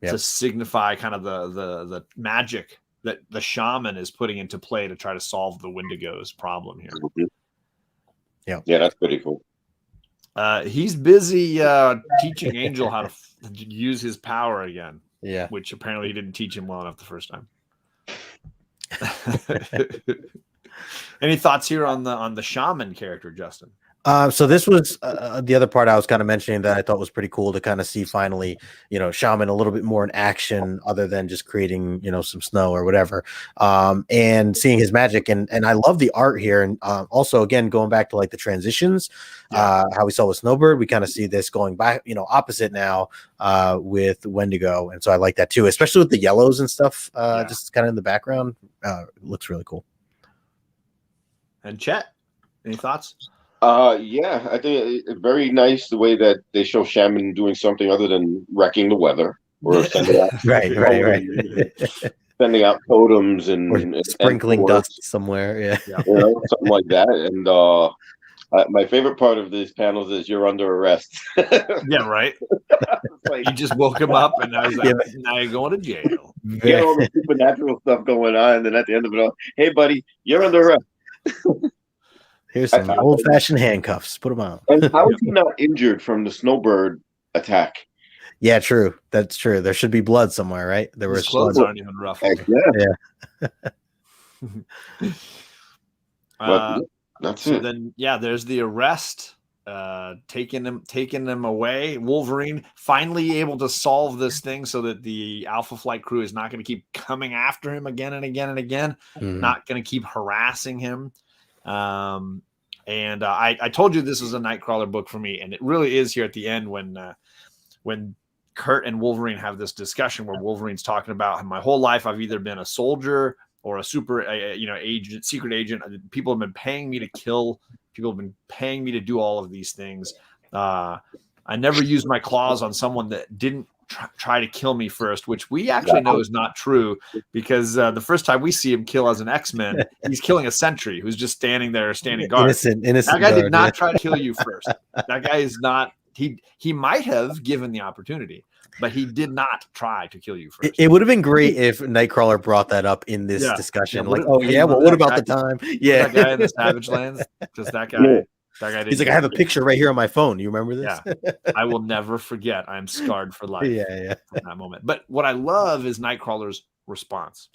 to signify kind of the magic that the shaman is putting into play to try to solve the Wendigo's problem here. Yeah, that's pretty cool. He's busy teaching Angel how to use his power again. Yeah, which apparently he didn't teach him well enough the first time. Any thoughts here on the shaman character, Justin? So this was the other part I was kind of mentioning that I thought was pretty cool to kind of see finally, shaman a little bit more in action other than just creating, some snow or whatever, and seeing his magic. And I love the art here. And also, again, going back to like the transitions, how we saw with Snowbird, we kind of see this going back, opposite now with Wendigo. And so I like that too, especially with the yellows and stuff, just kind of in the background. It looks really cool. And Chet, any thoughts? Yeah, I think it's very nice the way that they show Shaman doing something other than wrecking the weather or sending out right. sending out totems and sprinkling dust somewhere, something like that. And my favorite part of these panels is you're under arrest. Yeah, right. Like, you just woke him up, and I was like, now you're going to jail. You got all the supernatural stuff going on, and then at the end of it all, hey, buddy, you're under arrest. Here's some old-fashioned handcuffs. Put them on. And how is he not injured from the Snowbird attack? Yeah, true. That's true. There should be blood somewhere, right? There was clothes aren't even ruffled. But that's it. Then, there's the arrest. Taking him away. Wolverine finally able to solve this thing so that the Alpha Flight crew is not going to keep coming after him again and again and again. Not going to keep harassing him. And I told you this was a Nightcrawler book for me, and it really is here at the end when Kurt and Wolverine have this discussion where Wolverine's talking about my whole life I've either been a soldier or a agent, secret agent. People have been paying me to kill. People have been paying me to do all of these things. I never used my claws on someone that didn't try to kill me first, which we actually know is not true, because the first time we see him kill as an X-Men, he's killing a sentry who's just standing there, standing guard. Innocent that guy guard, did not try to kill you first. That guy is not. He might have given the opportunity, but he did not try to kill you first. It would have been great if Nightcrawler brought that up in this discussion. What about the time? Yeah, that guy in the Savage Lands, just that guy. Yeah. That guy He's like, I have a picture right here on my phone. You remember this? Yeah, I will never forget. I'm scarred for life. Yeah. From that moment. But what I love is Nightcrawler's response.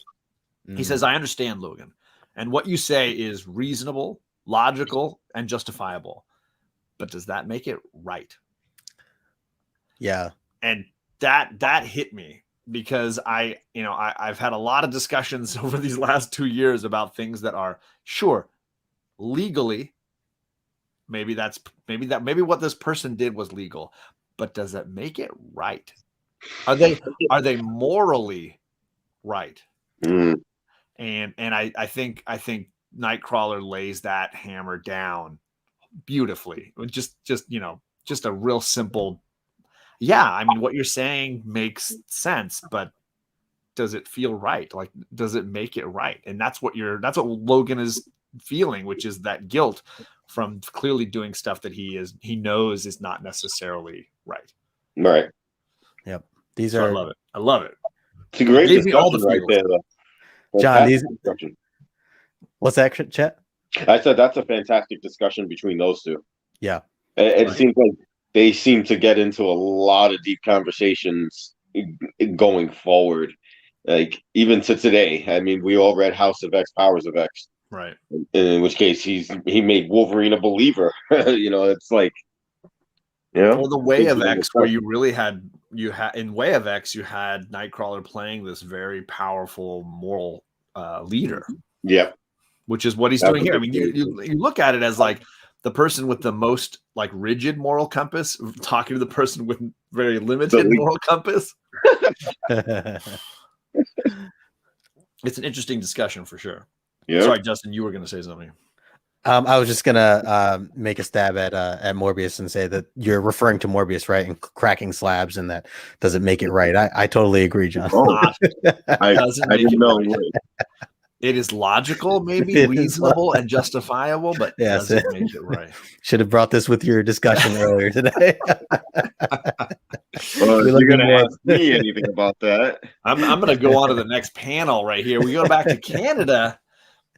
He says, "I understand, Logan, and what you say is reasonable, logical, and justifiable. But does that make it right?" Yeah, and that hit me, because I've had a lot of discussions over these last 2 years about things that are legally. Maybe what this person did was legal, but does that make it right? Are they morally right? And I think Nightcrawler lays that hammer down beautifully. Just a real simple. Yeah, I mean, what you're saying makes sense, but does it feel right? Like, does it make it right? And that's what Logan is feeling, which is that guilt from clearly doing stuff that he knows is not necessarily right. Right. Yep. I love it. It's a great discussion right there, though. John, what's that, Chet? I said that's a fantastic discussion between those two. Yeah. It seems like they seem to get into a lot of deep conversations going forward. Like, even to today, I mean, we all read House of X, Powers of X. Right. In which case he made Wolverine a believer. It's like, or the Way of X, where you really had in Way of X, you had Nightcrawler playing this very powerful moral leader. Yeah. Which is what he's doing here. I mean, you look at it as like the person with the most like rigid moral compass talking to the person with very limited moral compass. It's an interesting discussion for sure. Yeah. Sorry, Justin, you were going to say something. I was just gonna make a stab at Morbius and say that you're referring to Morbius, right, and cracking slabs, and that doesn't make it right. I totally agree, John. I didn't know. It is logical, maybe reasonable and justifiable, but doesn't make it right. Should have brought this with your discussion earlier today. Well, you're going to ask me anything about that. I'm going to go on to the next panel right here. We go back to Canada,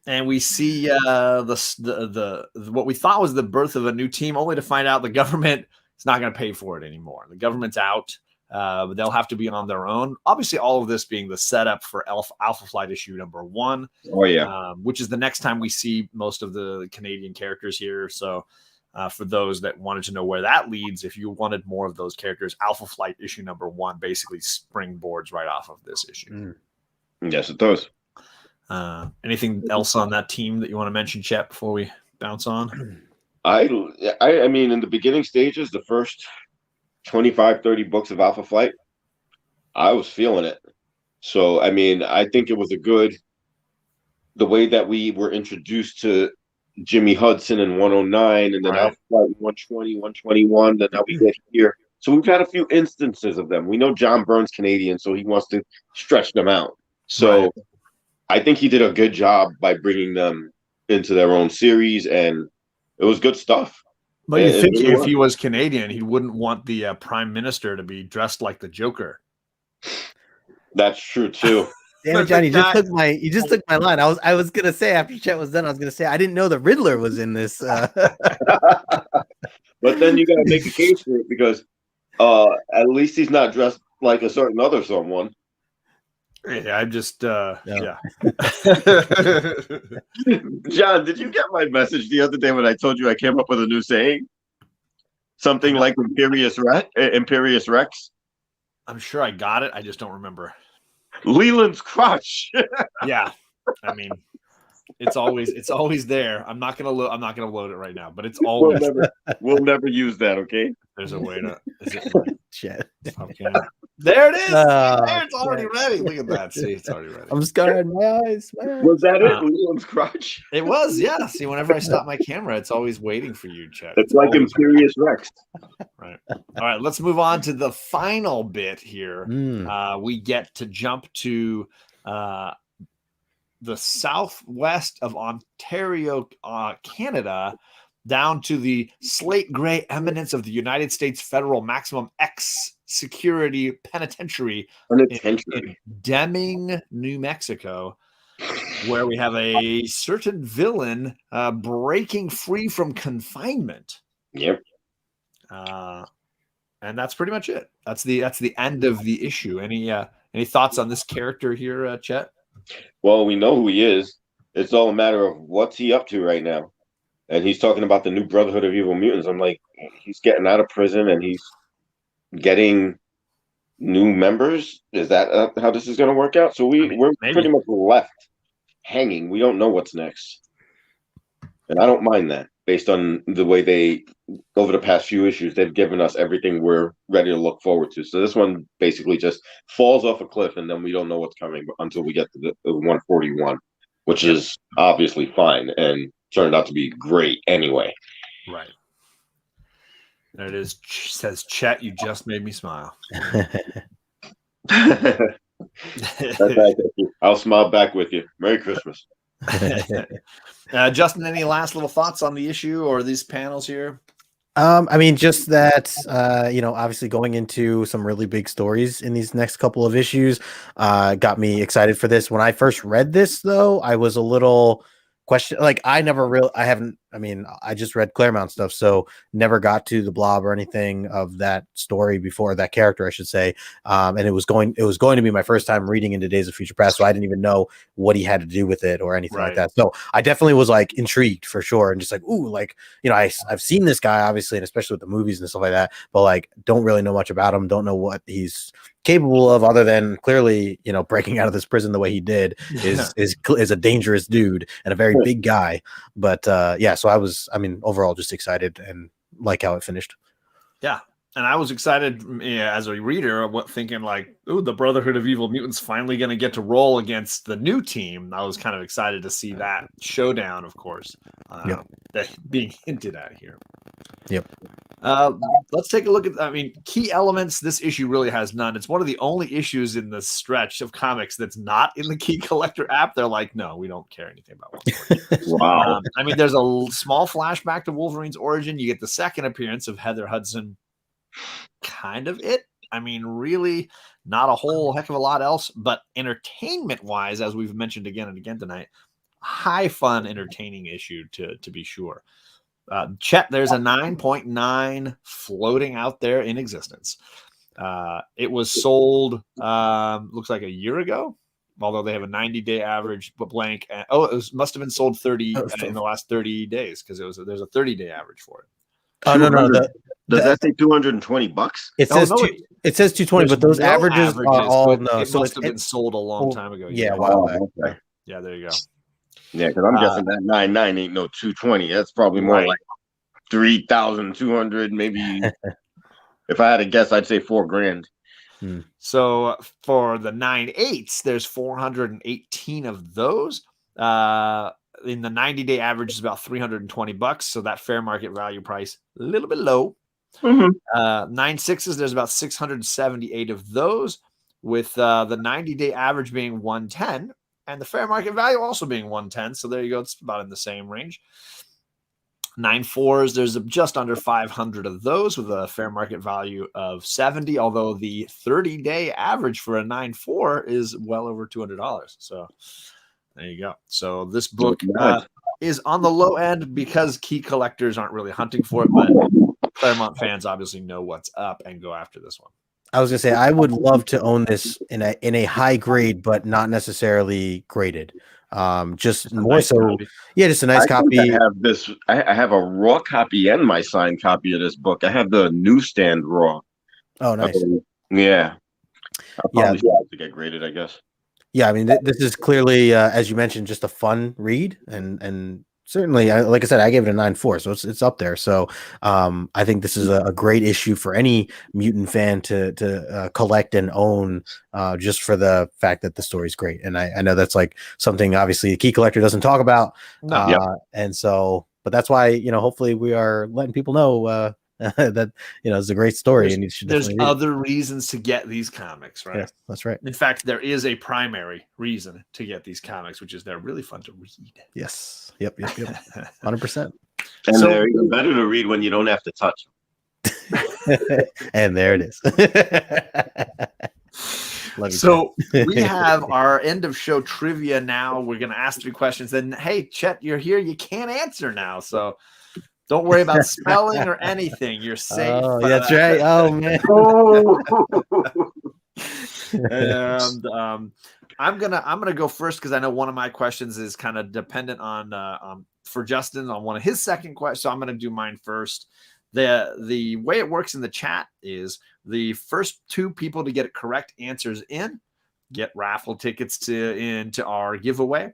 and we see the what we thought was the birth of a new team, only to find out the government is not going to pay for it anymore. The government's out. But they'll have to be on their own. Obviously, all of this being the setup for Alpha Flight issue number 1. Oh, yeah. Which is the next time we see most of the Canadian characters here. So for those that wanted to know where that leads, if you wanted more of those characters, Alpha Flight issue number 1 basically springboards right off of this issue. Yes, it does. Anything else on that team that you want to mention, Chet, before we bounce on? I mean, in the beginning stages, the first 25-30 books of Alpha Flight, I was feeling it. So, I mean, I think it was the way that we were introduced to Jimmy Hudson in 109, and then Alpha Flight 120, 121, then now we get here. So we've had a few instances of them. We know John Byrne's Canadian, so he wants to stretch them out. So I think he did a good job by bringing them into their own series, and it was good stuff. But you think if he was Canadian, he wouldn't want the Prime Minister to be dressed like the Joker. That's true too. Damn it, John! You just took my line. I was gonna say after Chet was done, I was gonna say I didn't know the Riddler was in this. But then you gotta make a case for it because at least he's not dressed like a certain other someone. Yeah, I'm just yeah. John, did you get my message the other day when I told you I came up with a new saying? Something like Imperious Rex? I'm sure I got it. I just don't remember. Leland's crotch. Yeah. I mean, it's always there. I'm not gonna load it right now, but it's always we'll never use that, okay? There's a way to Shit. Okay. There it is. There, it's already ready. Look at that. See, it's already ready. I'm scarred. My eyes. Was that it? Leland's crotch? It was, yeah. See, whenever I stop my camera, it's always waiting for you, Chet. It's like Imperious Rex. Right. All right, let's move on to the final bit here. We get to jump to the southwest of Ontario, Canada, down to the slate gray eminence of the United States Federal Maximum X Security Penitentiary in Deming, New Mexico, where we have a certain villain breaking free from confinement. Yep. And that's pretty much it. That's the end of the issue. Any thoughts on this character here, Chet? Well, we know who he is. It's all a matter of what's he up to right now. And he's talking about the new Brotherhood of Evil Mutants. I'm like, he's getting out of prison and he's getting new members. Is that how this is going to work out? So we're pretty much left hanging. We don't know what's next. And I don't mind that based on the way they, over the past few issues, they've given us everything we're ready to look forward to. So this one basically just falls off a cliff and then we don't know what's coming until we get to the 141, which is obviously fine and turned out to be great anyway. Right. There it is. Says, Chet, you just made me smile. I'll smile back with you. Merry Christmas. Justin, any last little thoughts on the issue or these panels here? I mean, just that, obviously going into some really big stories in these next couple of issues got me excited for this. When I first read this, though, I was a little question. Like, I haven't I mean, I just read Claremont stuff, so never got to the Blob or anything of that story before, that character, I should say. And it was going to be my first time reading into Days of Future Past, so I didn't even know what he had to do with it or anything like that. So I definitely was like intrigued for sure, and just like, ooh, like, you know, I've seen this guy obviously, and especially with the movies and stuff like that, but like don't really know much about him, don't know what he's capable of, other than clearly, you know, breaking out of this prison the way he did is a dangerous dude and a very big guy. But yeah, so I mean, overall just excited and like how it finished. Yeah. And I was excited as a reader, thinking like, "Ooh, the Brotherhood of Evil Mutants finally going to get to roll against the new team." I was kind of excited to see that showdown, of course, that being hinted at here. Yep. Let's take a look at, I mean, key elements. This issue really has none. It's one of the only issues in the stretch of comics that's not in the Key Collector app. They're like, no, we don't care anything about Wolverine. Wow. I mean, there's a small flashback to Wolverine's origin. You get the second appearance of Heather Hudson. Kind of it. I mean, really not a whole heck of a lot else, but entertainment wise, as we've mentioned again and again tonight, high fun, entertaining issue to be sure. Chet, there's a 9.9 floating out there in existence. It was sold, looks like a year ago, although they have a 90-day average, but blank. Must have been sold 30 in the last 30 days, because there's a 30-day average for it. Oh, no. Does that say $220? It says it says 220, but those averages are all no. It must have been sold a long time ago. Yeah, wow. Okay. Yeah, there you go. Yeah, because I'm guessing that 99 ain't no 220. That's probably more like 3,200, maybe. If I had to guess, I'd say $4,000. So for the 9/8s, there's 418 of those. In the 90-day average is about $320. So that fair market value price, a little bit low. 9/6s, there's about 678 of those, with the 90-day average being 110 and the fair market value also being 110. So there you go. It's about in the same range. 9/4s, there's just under 500 of those with a fair market value of 70, although the 30-day average for a 9/4 is well over $200. So there you go. So this book is on the low end because key collectors aren't really hunting for it, but Claremont fans obviously know what's up and go after this one. I was gonna say I would love to own this in a high grade, but not necessarily graded. Just more nice so, copy. Yeah, just a nice copy. I have this. I have a raw copy and my signed copy of this book. I have the newsstand raw. Oh, nice. Yeah, I'll probably have to get graded, I guess. Yeah, I mean, this is clearly, as you mentioned, just a fun read, and certainly, like I said, I gave it a 9/4, so it's up there. So I think this is a great issue for any mutant fan to collect and own, just for the fact that the story's great. And I know that's like something obviously the key collector doesn't talk about, and so, but that's why, you know, hopefully we are letting people know that, you know, it's a great story, and you should. There's other reasons to get these comics, right? Yeah, that's right. In fact, there is a primary reason to get these comics, which is they're really fun to read. Yes. Yep. 100%. And they're even better to read when you don't have to touch them. And there it is. So we have our end of show trivia now. We're going to ask 3 questions. And hey, Chet, you're here. You can't answer now. So don't worry about spelling or anything. You're safe. Oh, that's right. Oh, man. And I'm gonna go first because I know one of my questions is kind of dependent on for Justin on one of his second questions. So I'm gonna do mine first. The way it works in the chat is the first 2 people to get correct answers in get raffle tickets into our giveaway.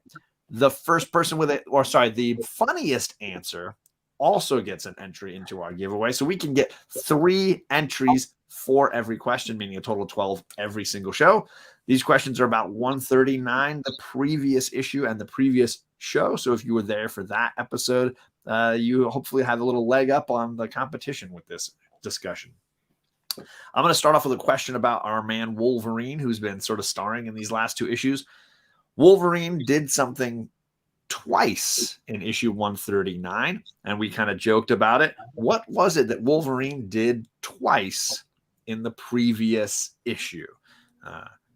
The first person with the funniest answer also gets an entry into our giveaway. So we can get 3 entries for every question, meaning a total of 12 every single show. These questions are about 139, the previous issue and the previous show. So if you were there for that episode, you hopefully have a little leg up on the competition with this discussion. I'm going to start off with a question about our man Wolverine, who's been sort of starring in these last 2 issues. Wolverine did something twice in issue 139, and we kind of joked about it. What was it that Wolverine did twice in the previous issue?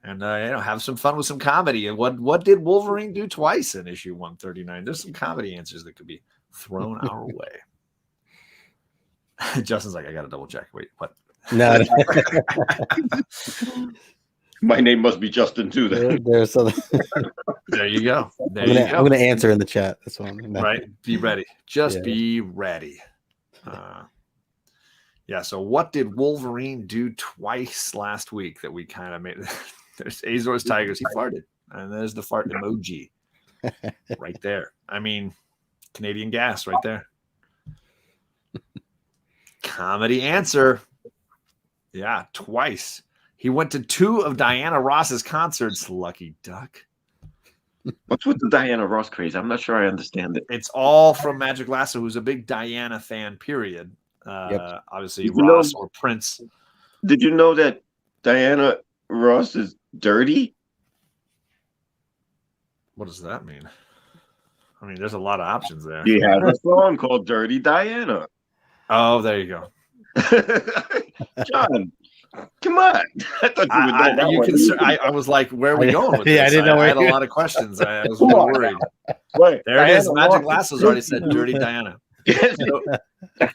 And have some fun with some comedy. And what did Wolverine do twice in issue 139? There's some comedy answers that could be thrown our way. Justin's like, I gotta double check. Wait, what? No. My name must be Justin too. Then. There's something. There you go. There I'm gonna answer in the chat. That's one. No. Right. Be ready. Just be ready. So what did Wolverine do twice last week that we kind of made? There's Azor's Tigers. He farted. And there's the fart emoji right there. I mean, Canadian gas right there. Comedy answer. Yeah, twice. He went to 2 of Diana Ross's concerts. Lucky duck. What's with the Diana Ross craze? I'm not sure I understand it. It's all from Magic Lasso, who's a big Diana fan, period. Obviously, Ross or Prince. Did you know that Diana Ross is dirty? What does that mean? I mean, there's a lot of options there. He has a song called Dirty Diana. Oh, there you go. John, come on. I thought you would know that. I was like, where are we going with this? I didn't know I where had a lot of questions. I was worried. Wait, there it is. Magic Lasso's already said Dirty Diana. So,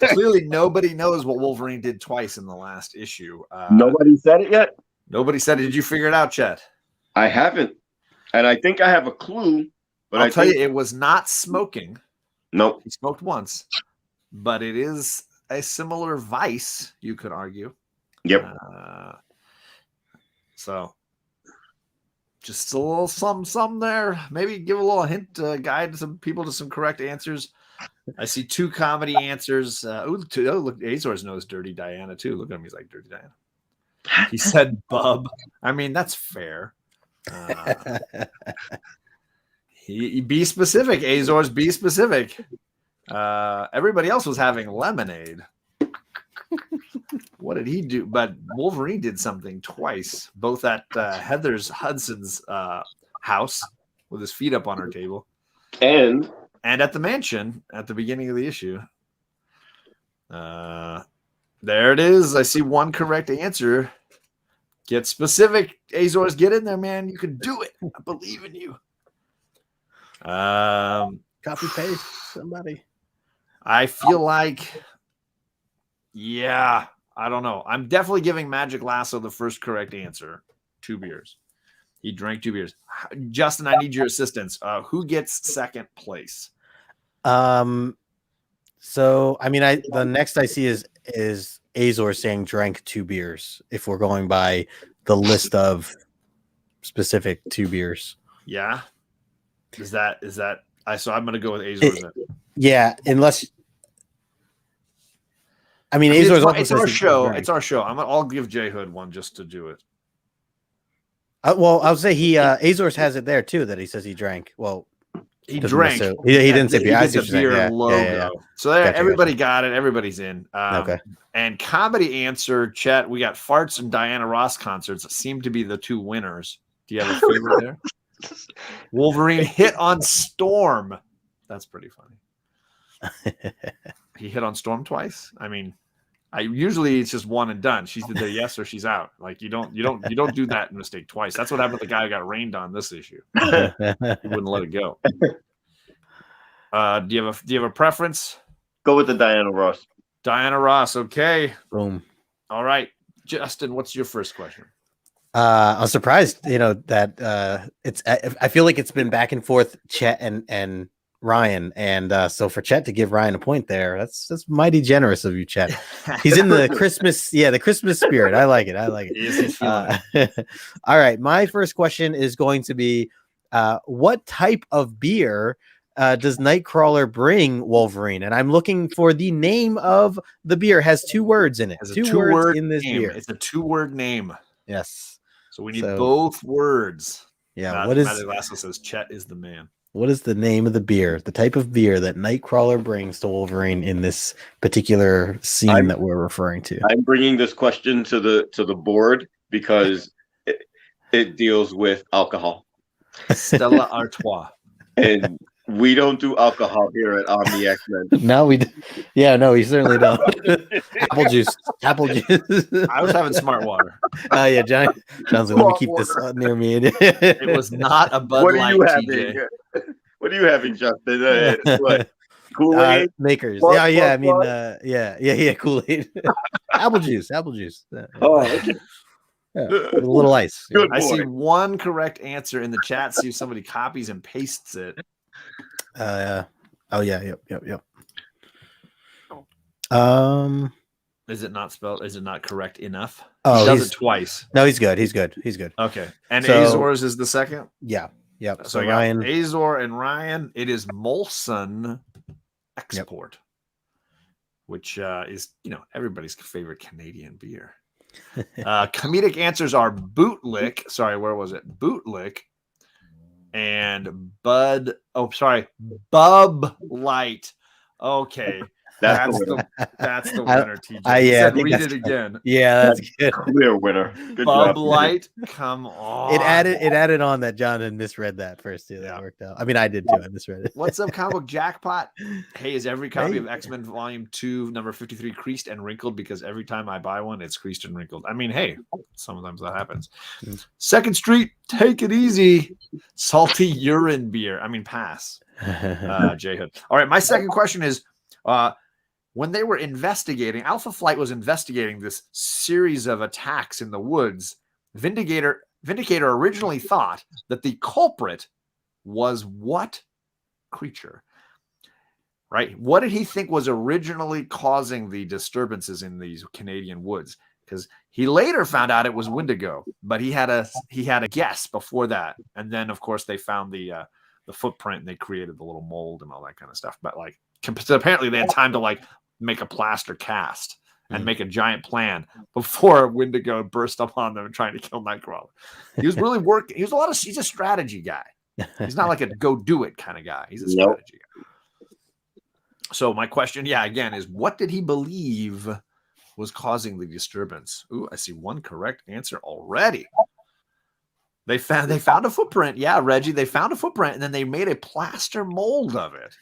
clearly, nobody knows what Wolverine did twice in the last issue. Nobody said it yet? Nobody said it. Did you figure it out, Chet? I haven't. And I think I have a clue. But I'll tell you, it was not smoking. Nope. He smoked once. But it is a similar vice, you could argue. Yep. So just a little some there. Maybe give a little hint, guide to some people to some correct answers. I see 2 comedy answers. Look, Azor's knows Dirty Diana too. Look at him, he's like Dirty Diana. He said bub. I mean, that's fair. He be specific. Azor's be specific. Everybody else was having lemonade. What did he do? But Wolverine did something twice, both at Heather's Hudson's house with his feet up on her table, and at the mansion at the beginning of the issue. There it is. I see 1 correct answer. Get specific, Azor's. Get in there, man. You can do it. I believe in you. Copy paste somebody. I feel like, I don't know. I'm definitely giving Magic Lasso the first correct answer. 2 beers. He drank 2 beers. Justin, I need your assistance. Who gets second place? So I mean, the next I see is Azor saying drank 2 beers. If we're going by the list of specific 2 beers, yeah. Is that? So I'm gonna go with Azor. Yeah, unless. I mean, Azor's it's our show. It's our show. I'll give J Hood one just to do it. Well, I'll say Azor's has it there too that he says he drank. Well, he drank. He didn't say beer. The beer logo. Yeah. So there, Gotcha, everybody got it. Everybody's in. Okay. And comedy answer, Chet. We got farts and Diana Ross concerts that seem to be the 2 winners. Do you have a favorite there? Wolverine hit on Storm. That's pretty funny. He hit on Storm twice. I mean, usually it's just one and done. She's either yes or she's out. Like you don't do that mistake twice. That's what happened to the guy who got rained on this issue. He wouldn't let it go. Do you have a preference? Go with the Diana Ross. Diana Ross. Okay. Boom. All right, Justin. What's your first question? I'm surprised, that it's. I feel like it's been back and forth, Chet and Ryan, and so for Chet to give Ryan a point there, that's mighty generous of you, Chet. He's in the Christmas, the Christmas spirit. I like it. All right, my first question is going to be, what type of beer does Nightcrawler bring Wolverine? And I'm looking for the name of the beer. It has 2 words in it. It's 2 words in this beer. It's a 2-word name. Yes. So we need both words. Yeah. What is? Magic Lasso says Chet is the man. What is the name of the beer? The type of beer that Nightcrawler brings to Wolverine in this particular scene that we're referring to. I'm bringing this question to the board because it deals with alcohol. Stella Artois. And We don't do alcohol here at Omni X-Men. No, we certainly don't. Apple juice. I was having smart water. Oh yeah, John's like, let me keep this near me. It was not a Bud Light, TJ. What are you having, Justin? What? Kool-Aid? Makers. Plus, Yeah. I mean, plus? yeah. Kool-Aid. Apple juice. Oh, okay. Yeah, with a little ice. Good I boy. see one correct answer in the chat. See if somebody copies and pastes it. Oh yeah. Yep. Is it not spelled? Is it not correct enough? Oh, He does it twice. No, he's good. Okay. And So- Azor's is the second. Yeah. Yep. So So Ryan. Azor and Ryan. It is Molson Export, which is everybody's favorite Canadian beer. Comedic answers are Bootlick. Sorry, where was it? Bootlick and Bud. Oh, sorry, Bub Light. Okay, that's the winner. TJ. yeah, He I said, think read that's it again. Yeah, that's good. Clear winner. Good Bub job. Light. Come on. It added on that John had misread that first too. That Yeah. worked out. I mean, I did too. I misread it. What's up, comic book jackpot? Hey, is every copy of X-Men Volume 2, number 53, creased and wrinkled? Because every time I buy one, it's creased and wrinkled. I mean, hey, sometimes that happens. Second Street, take it easy. Salty urine beer. I mean, pass. J Hood. All right, my second question is, when they were investigating, Alpha Flight was investigating this series of attacks in the woods. Vindicator originally thought that the culprit was what creature? Right? What did he think was originally causing the disturbances in these Canadian woods? Because he later found out it was Wendigo, but he had a guess before that. And then, of course, they found the footprint and they created the little mold and all that kind of stuff. But apparently they had time to make a plaster cast and make a giant plan before Wendigo burst upon them and trying to kill Nightcrawler. He was really working. He's a strategy guy. He's not like a go do it kind of guy. He's a strategy guy. So my question, again, is what did he believe was causing the disturbance? Ooh, I see one correct answer already. They found a footprint. Yeah, Reggie, they found a footprint and then they made a plaster mold of it.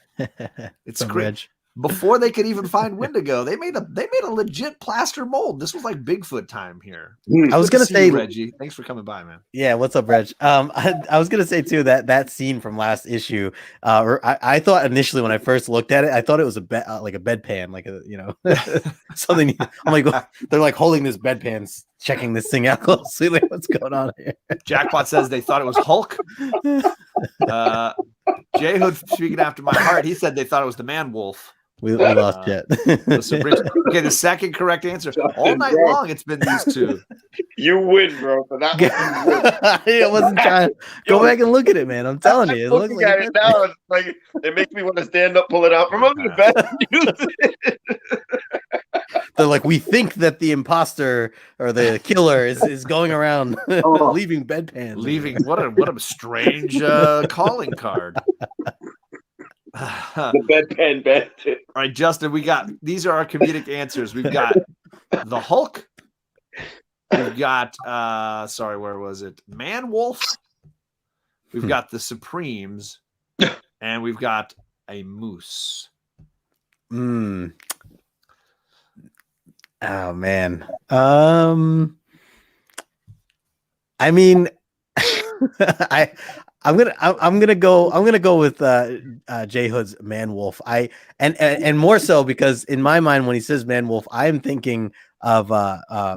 It's great. Before they could even find Wendigo, they made a legit plaster mold. This was like Bigfoot time here. I was gonna say, Reggie, thanks for coming by, man. Yeah, what's up, Reg? I was gonna say too that scene from last issue. I thought initially when I first looked at it, I thought it was like a bedpan, like something. I'm like, they're like holding this bedpan, checking this thing out closely. Like, what's going on here? Jackpot says they thought it was Hulk. J Hood, speaking after my heart, he said they thought it was the Man Wolf. We lost Jet. Okay, the second correct answer. All night long, it's been these two. You win, bro. For that I wasn't trying. Go back and look at it, man. I'm telling you. It looks like it now. It's like it makes me want to stand up, pull it out. Remember the best. They're like, we think that the imposter or the killer is going around leaving bedpans. Leaving what a strange calling card. The bedpan bed. All right, Justin, these are our comedic answers. We've got the Hulk. We've got where was it? Man Wolf. We've got the Supremes, and we've got a moose. Oh man. I mean, I'm gonna go with J Hood's Man Wolf. And more so because in my mind when he says Man Wolf, I'm thinking of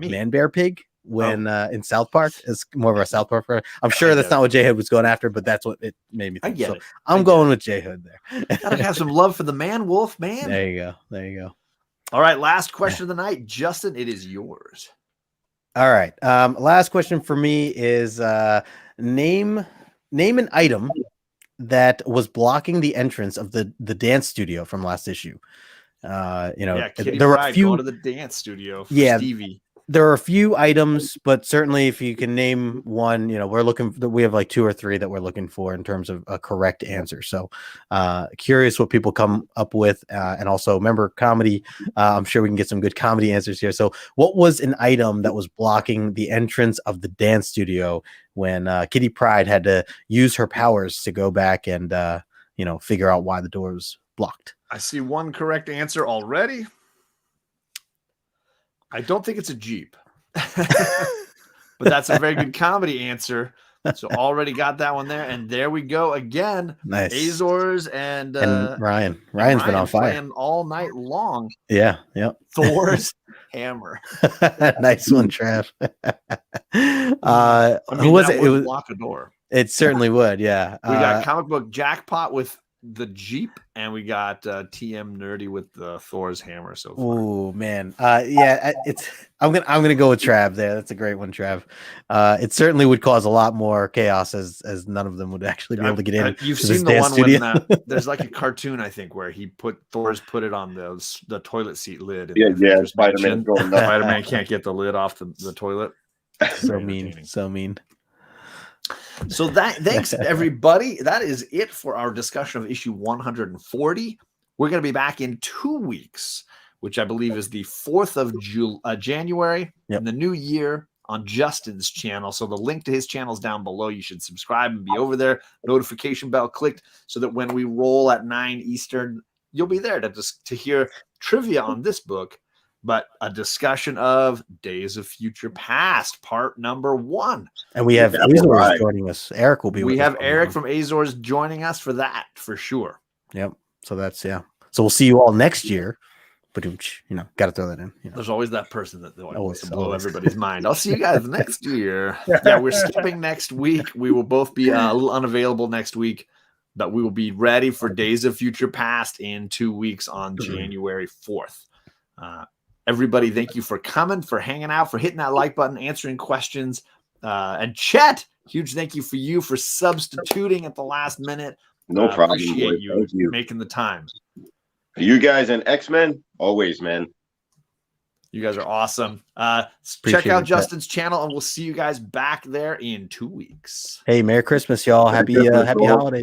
Man Bear Pig when in South Park. It's more of a South Park. I'm sure that's not what J Hood was going after, but that's what it made me think. I get it. I'm going with J Hood there. Gotta have some love for the Man Wolf, man. There you go. All right, last question of the night, Justin. It is yours. All right. Last question for me is name an item that was blocking the entrance of the dance studio from last issue. Kitty there were Pryde a few. going to the dance studio. For Stevie. There are a few items, but certainly if you can name one, we have like 2 or 3 that we're looking for in terms of a correct answer. So curious what people come up with. And also remember comedy. I'm sure we can get some good comedy answers here. So what was an item that was blocking the entrance of the dance studio when Kitty Pryde had to use her powers to go back and figure out why the door was blocked. I see one correct answer already. I don't think it's a Jeep, but that's a very good comedy answer. So already got that one there, and there we go again. Nice. Azores and Ryan. Ryan's been on fire playing all night long. Yeah, yep. Thor's hammer. Nice one, Trav. I mean, who was it? It was block a door. It certainly would. Yeah. We got comic book jackpot with the Jeep, and we got TM Nerdy with the Thor's hammer. So far. Oh man, yeah, I'm gonna go with Trav there. That's a great one, Trav. It certainly would cause a lot more chaos as none of them would actually be able to get in. You've seen the one when there's like a cartoon, I think, where Thor's put it on the toilet seat lid. And Spider-Man going nuts. Spider-Man can't get the lid off the toilet. So mean, so mean. So thanks everybody. That is it for our discussion of issue 140. We're going to be back in 2 weeks, which I believe is the 4th of January in the new year on Justin's channel. So the link to his channel is down below. You should subscribe and be over there. Notification bell clicked so that when we roll at 9 Eastern, you'll be there to hear trivia on this book, but a discussion of Days of Future Past, part number 1. And we have Azores joining us. Eric will be with us. We have Eric from Azores joining us for that, for sure. Yep. So that's, So we'll see you all next year. But, got to throw that in. There's always that person that wants to blow everybody's mind. I'll see you guys next year. Yeah, we're skipping next week. We will both be a little unavailable next week, but we will be ready for Days of Future Past in 2 weeks on January 4th. Everybody, thank you for coming, for hanging out, for hitting that like button, answering questions. And Chet, huge thank you for you for substituting at the last minute. No problem. Appreciate you making the time. You guys and X-Men, always, man. You guys are awesome. Check out Justin's channel, and we'll see you guys back there in 2 weeks. Hey, Merry Christmas, y'all. Happy holidays.